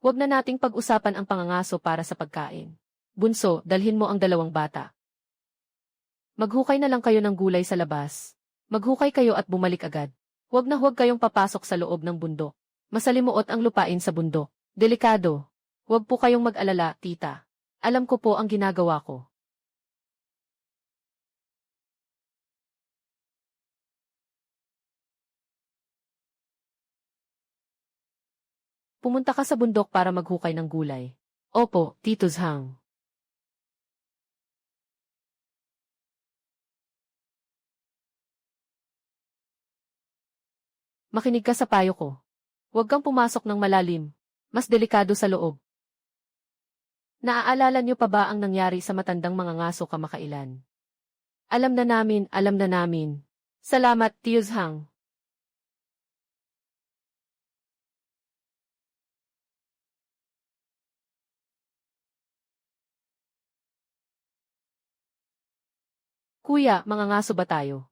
Huwag na nating pag-usapan ang pangangaso para sa pagkain. Bunso, dalhin mo ang 2 bata. Maghukay na lang kayo ng gulay sa labas. Maghukay kayo at bumalik agad. Huwag na huwag kayong papasok sa loob ng bundok. Masalimuot ang lupain sa bundok. Delikado. Huwag po kayong mag-alala, tita. Alam ko po ang ginagawa ko. Pumunta ka sa bundok para maghukay ng gulay. Opo, Tito Zhang. Makinig ka sa payo ko. Huwag kang pumasok ng malalim. Mas delikado sa loob. Naaalala niyo pa ba ang nangyari sa matandang mga ngaso kamakailan? Alam na namin. Salamat, Tio Zhang. Kuya, mga ngaso ba tayo?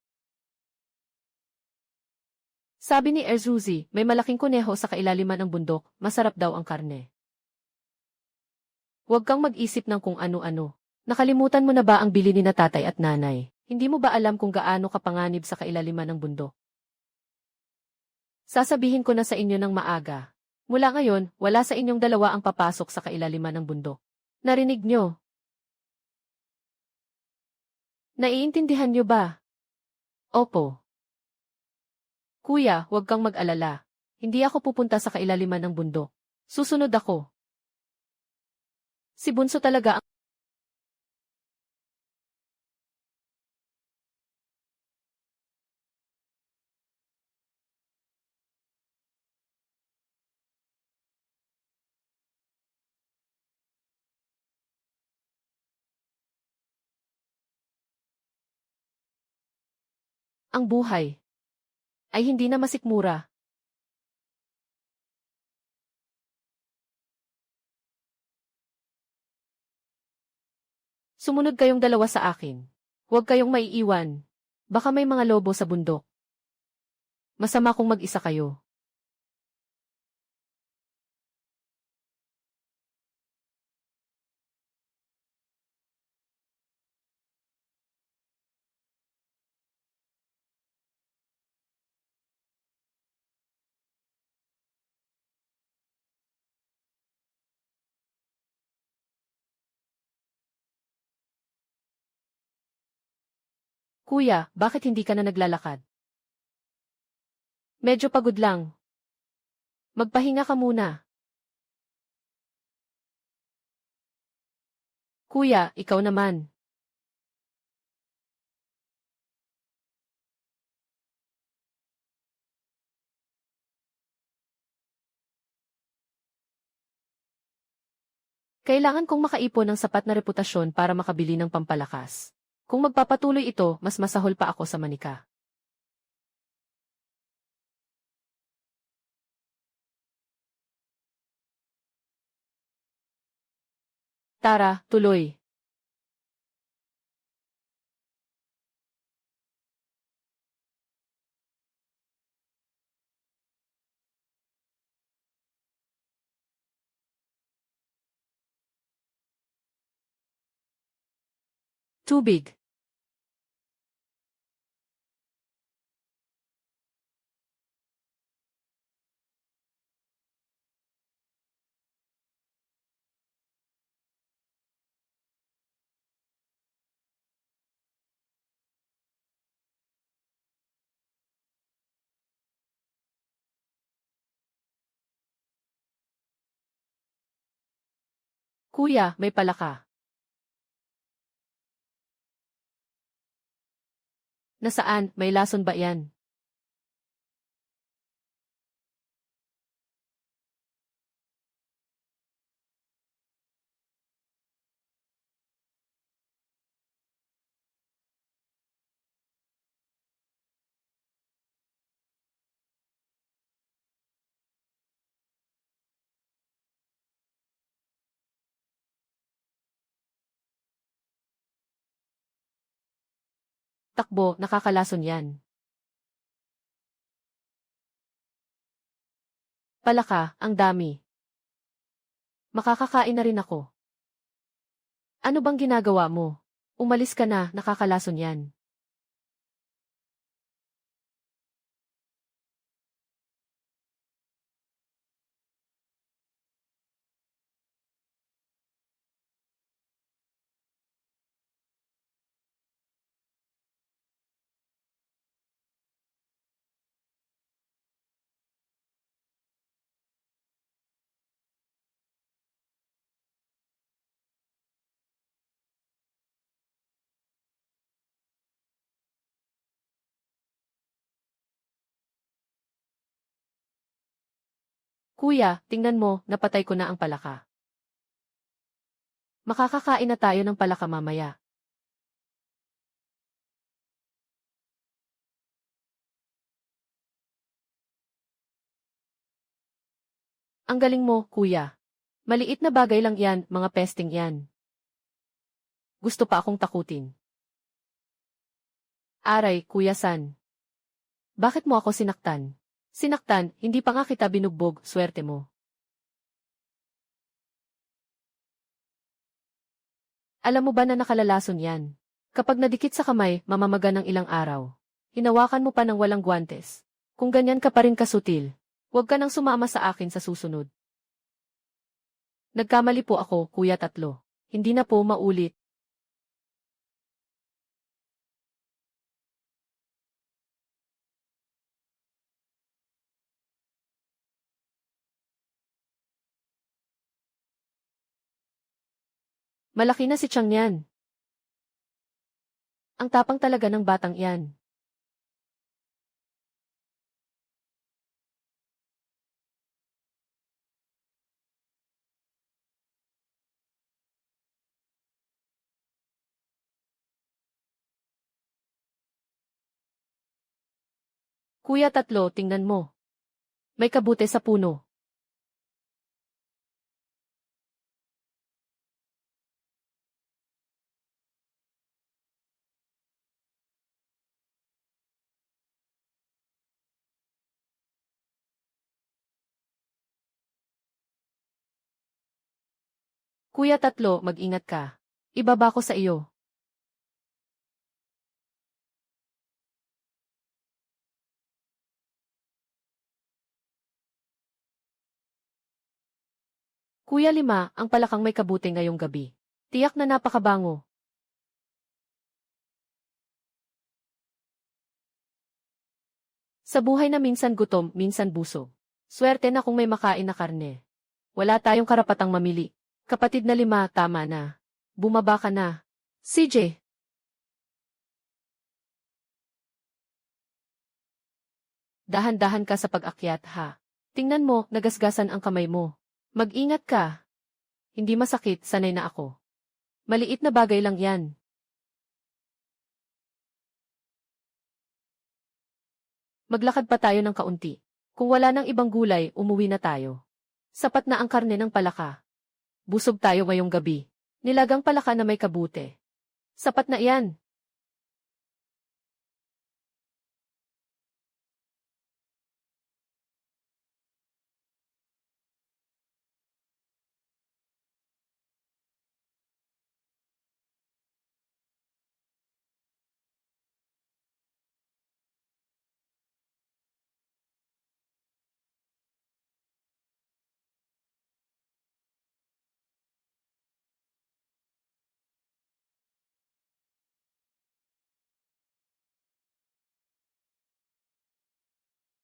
Sabi ni Erzuzi, may malaking kuneho sa kailaliman ng bundok, masarap daw ang karne. Huwag kang mag-isip ng kung ano-ano. Nakalimutan mo na ba ang bili ni na tatay at nanay? Hindi mo ba alam kung gaano kapanganib sa kailaliman ng bundok? Sasabihin ko na sa inyo ng maaga. Mula ngayon, wala sa inyong dalawa ang papasok sa kailaliman ng bundok. Narinig nyo? Naiintindihan nyo ba? Opo. Kuya, huwag kang mag-alala. Hindi ako pupunta sa kailaliman ng bundok. Susunod ako. Si Bunso talaga ang... Ang buhay ay hindi na masikmura. Sumunod kayong dalawa sa akin. Huwag kayong maiiwan. Baka may mga lobo sa bundok. Masama kung mag-isa kayo. Kuya, bakit hindi ka na naglalakad? Medyo pagod lang. Magpahinga ka muna. Kuya, ikaw naman. Kailangan kong makaipon ng sapat na reputasyon para makabili ng pampalakas. Kung magpapatuloy ito, mas masahol pa ako sa manika. Tara, tuloy. Tubig. Kuya, may palaka. Nasaan, may lason ba yan? Takbo, nakakalason yan. Palaka, ang dami. Makakakain na rin ako. Ano bang ginagawa mo? Umalis ka na, nakakalason yan. Kuya, tingnan mo, napatay ko na ang palaka. Makakakain na tayo ng palaka mamaya. Ang galing mo, kuya. Maliit na bagay lang yan, mga pesting yan. Gusto pa akong takutin. Aray, Kuya San. Bakit mo ako sinaktan? Sinaktan, hindi pa nga kita binugbog, swerte mo. Alam mo ba na nakalalason yan? Kapag nadikit sa kamay, mamamaga ng ilang araw. Hinawakan mo pa ng walang guwantes. Kung ganyan ka pa rin kasutil, huwag ka nang sumama sa akin sa susunod. Nagkamali po ako, Kuya Tatlo. Hindi na po maulit. Malaki na si Chang niyan. Ang tapang talaga ng batang iyan. Kuya Tatlo, tingnan mo. May kabute sa puno. Kuya Tatlo, mag-ingat ka. Ibaba ko sa iyo. Kuya Lima, ang palakang may kabute ngayong gabi. Tiyak na napakabango. Sa buhay na minsan gutom, minsan busog. Swerte na kung may makain na karne. Wala tayong karapatang mamili. Kapatid na Lima, tama na. Bumaba ka na. CJ, dahan-dahan ka sa pag-akyat ha. Tingnan mo, nagasgasan ang kamay mo. Mag-ingat ka. Hindi masakit, sanay na ako. Maliit na bagay lang yan. Maglakad pa tayo ng kaunti. Kung wala nang ibang gulay, umuwi na tayo. Sapat na ang karne ng palaka. Busog tayo ngayong gabi. Nilagang palaka na may kabute. Sapat na iyan.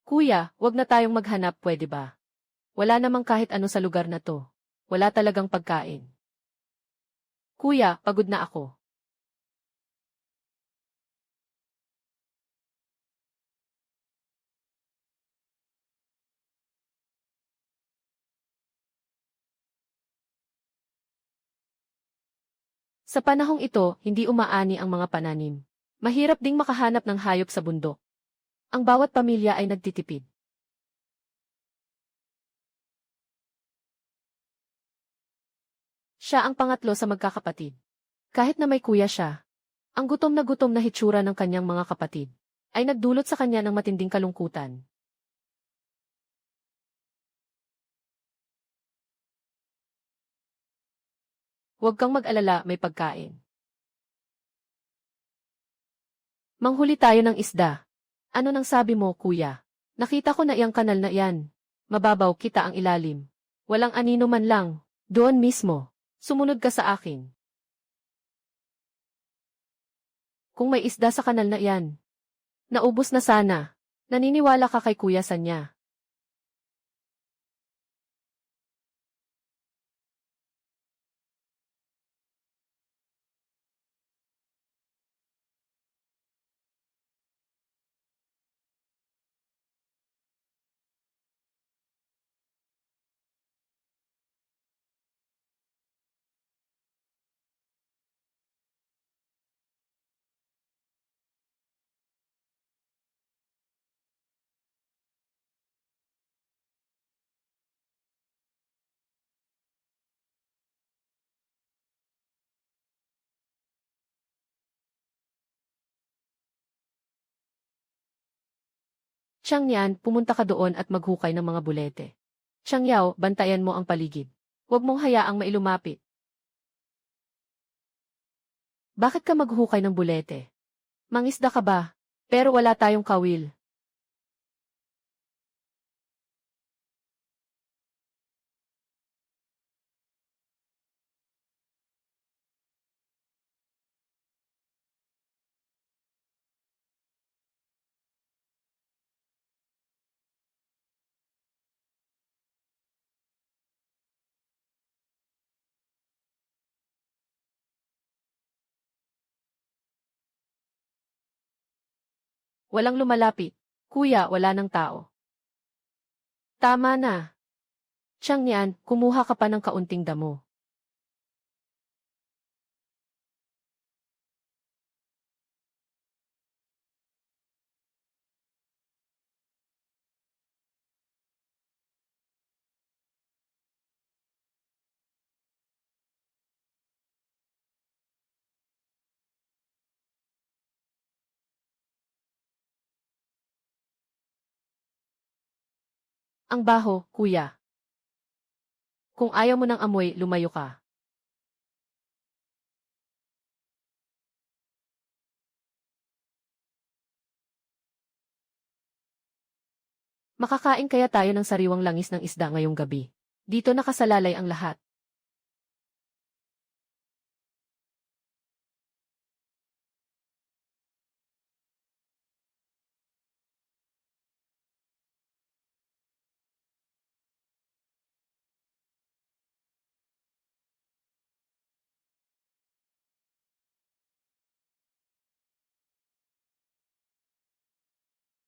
Kuya, wag na tayong maghanap, pwede ba? Wala namang kahit ano sa lugar na to. Wala talagang pagkain. Kuya, pagod na ako. Sa panahong ito, hindi umaani ang mga pananim. Mahirap ding makahanap ng hayop sa bundok. Ang bawat pamilya ay nagtitipid. Siya ang pangatlo sa magkakapatid. Kahit na may kuya siya, ang gutom na hitsura ng kanyang mga kapatid ay nagdulot sa kanya ng matinding kalungkutan. Huwag kang mag-alala, may pagkain. Manghuli tayo ng isda. Ano nang sabi mo, kuya? Nakita ko na iyang kanal na iyan. Mababaw kita ang ilalim. Walang anino man lang. Doon mismo. Sumunod ka sa akin. Kung may isda sa kanal na iyan, naubos na sana. Naniniwala ka kay Kuya Sanya. Chang Nian, pumunta ka doon at maghukay ng mga bulete. Chang Yao, bantayan mo ang paligid. Huwag mong hayaang mailumapit. Bakit ka maghukay ng bulete? Mangisda ka ba? Pero wala tayong kawil. Walang lumalapit. Kuya, wala ng tao. Tama na. Chang Nian, kumuha ka pa ng kaunting damo. Ang baho, kuya. Kung ayaw mo ng amoy, lumayo ka. Makakain kaya tayo ng sariwang langis ng isda ngayong gabi. Dito nakasalalay ang lahat.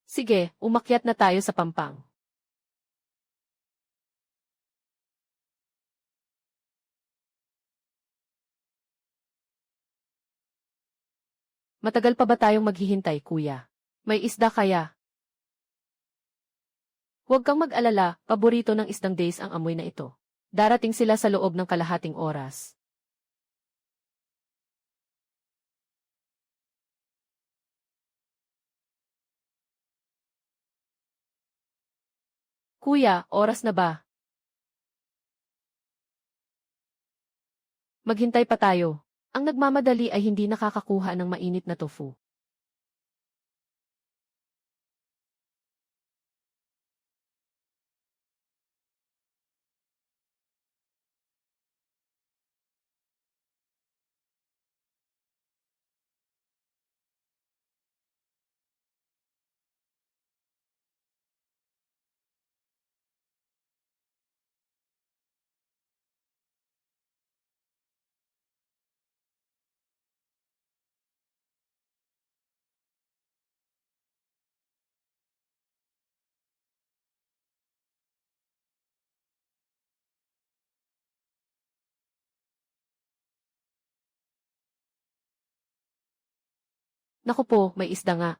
Sige, umakyat na tayo sa pampang. Matagal pa ba tayong maghihintay, kuya? May isda kaya? Huwag kang mag-alala, paborito ng isdang days ang amoy na ito. Darating sila sa loob ng kalahating oras. Kuya, oras na ba? Maghintay pa tayo. Ang nagmamadali ay hindi nakakakuha ng mainit na tofu. Naku po, may isda nga.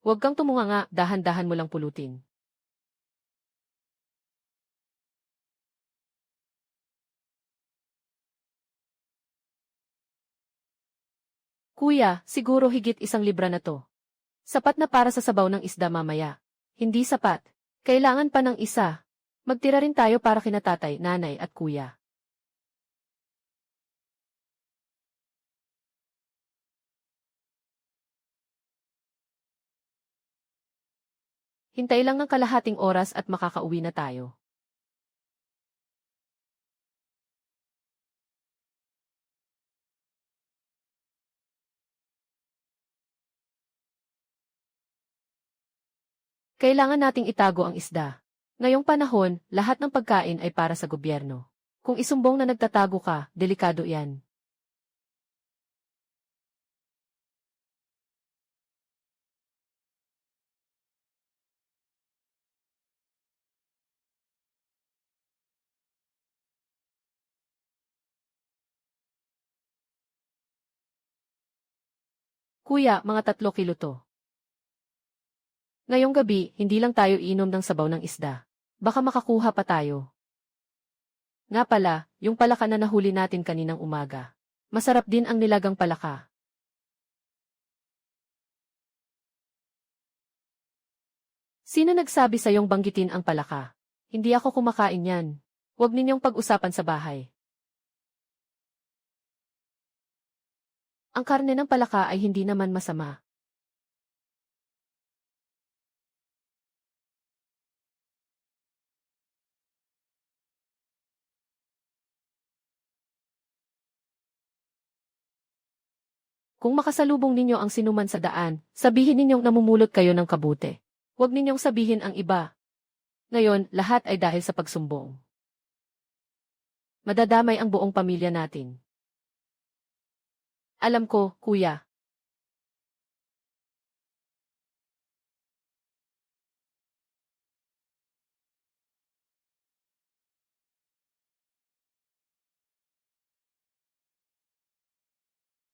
Huwag kang tumunganga, dahan-dahan mo lang pulutin. Kuya, siguro higit 1 libra na to. Sapat na para sa sabaw ng isda mamaya. Hindi sapat. Kailangan pa ng isa. Magtira rin tayo para kina tatay, nanay at kuya. Hintay lang ng kalahating oras at makakauwi na tayo. Kailangan nating itago ang isda. Ngayong panahon, lahat ng pagkain ay para sa gobyerno. Kung isumbong na nagtatago ka, delikado yan. Kuya, mga 3 kilo to. Ngayong gabi, hindi lang tayo inom ng sabaw ng isda. Baka makakuha pa tayo. Nga pala, yung palaka na nahuli natin kaninang umaga. Masarap din ang nilagang palaka. Sino nagsabi sa'yong banggitin ang palaka? Hindi ako kumakain yan. Huwag ninyong pag-usapan sa bahay. Ang karne ng palaka ay hindi naman masama. Kung makasalubong ninyo ang sinuman sa daan, sabihin ninyong namumulot kayo ng kabute. Huwag ninyong sabihin ang iba. Ngayon, lahat ay dahil sa pagsumbong. Madadamay ang buong pamilya natin. Alam ko, kuya.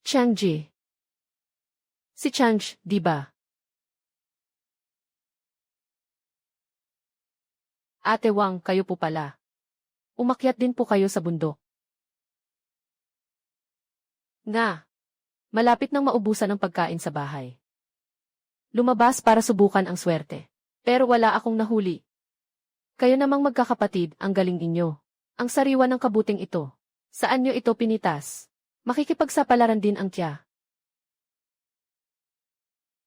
Changji. Si Chang, di ba? Ate Wang, kayo po pala. Umakyat din po kayo sa bundok. Nga. Malapit nang maubusan ng pagkain sa bahay. Lumabas para subukan ang swerte. Pero wala akong nahuli. Kayo namang magkakapatid, ang galing inyo. Ang sariwa ng kabuting ito. Saan nyo ito pinitas? Makikipagsapalaran din ang tiya.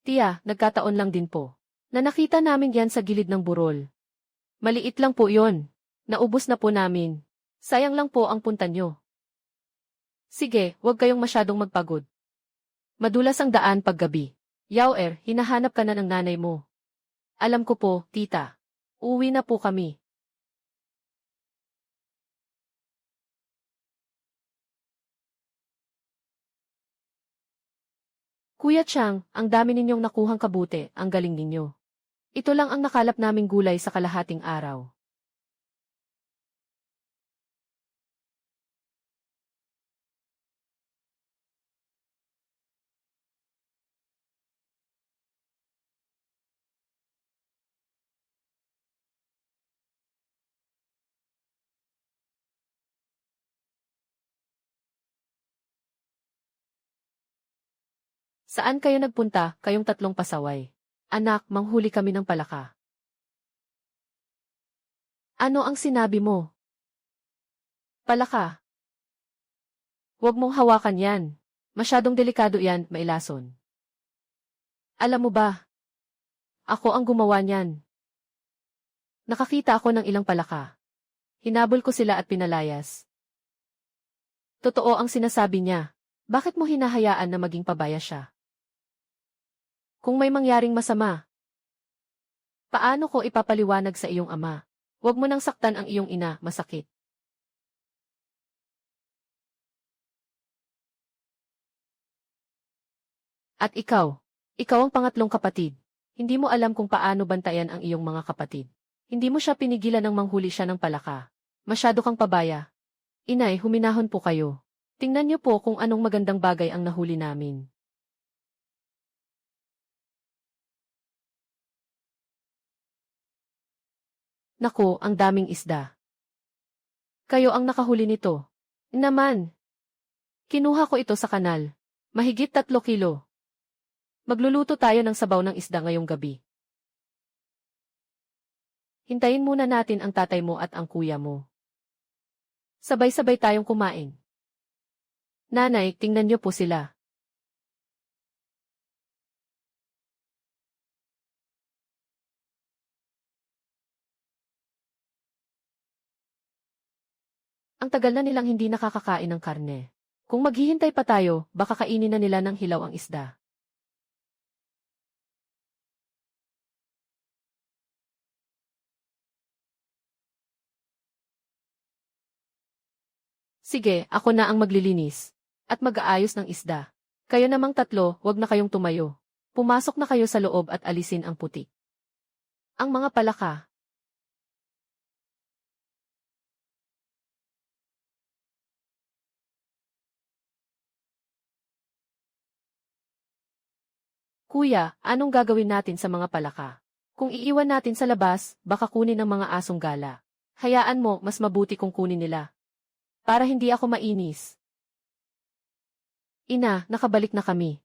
Tiya, nagkataon lang din po. Na nakita namin yan sa gilid ng burol. Maliit lang po yon. Naubos na po namin. Sayang lang po ang punta nyo. Sige, huwag kayong masyadong magpagod. Madulas ang daan paggabi. Yao-er, hinahanap ka na ng nanay mo. Alam ko po, tita. Uuwi na po kami. Kuya Chang, ang dami ninyong nakuhang kabute, ang galing ninyo. Ito lang ang nakalap naming gulay sa kalahating araw. Saan kayo nagpunta, kayong tatlong pasaway? Anak, manghuli kami ng palaka. Ano ang sinabi mo? Palaka. Huwag mong hawakan yan. Masyadong delikado yan, mailason. Alam mo ba? Ako ang gumawa niyan. Nakakita ako ng ilang palaka. Hinabol ko sila at pinalayas. Totoo ang sinasabi niya. Bakit mo hinahayaan na maging pabaya siya? Kung may mangyaring masama, paano ko ipapaliwanag sa iyong ama? Huwag mo nang saktan ang iyong ina, masakit. At ikaw ang pangatlong kapatid. Hindi mo alam kung paano bantayan ang iyong mga kapatid. Hindi mo siya pinigilan ng manghuli siya ng palaka. Masyado kang pabaya. Inay, huminahon po kayo. Tingnan niyo po kung anong magandang bagay ang nahuli namin. Nako, ang daming isda. Kayo ang nakahuli nito. Naman. Kinuha ko ito sa kanal. Mahigit 3 kilo. Magluluto tayo ng sabaw ng isda ngayong gabi. Hintayin muna natin ang tatay mo at ang kuya mo. Sabay-sabay tayong kumain. Nanay, tingnan niyo po sila. Ang tagal na nilang hindi nakakakain ng karne. Kung maghihintay pa tayo, baka kainin na nila ng hilaw ang isda. Sige, ako na ang maglilinis. At mag-aayos ng isda. Kayo namang tatlo, wag na kayong tumayo. Pumasok na kayo sa loob at alisin ang putik. Ang mga palaka. Kuya, anong gagawin natin sa mga palaka? Kung iiwan natin sa labas, baka kunin ng mga asong gala. Hayaan mo, mas mabuti kung kunin nila. Para hindi ako mainis. Ina, nakabalik na kami.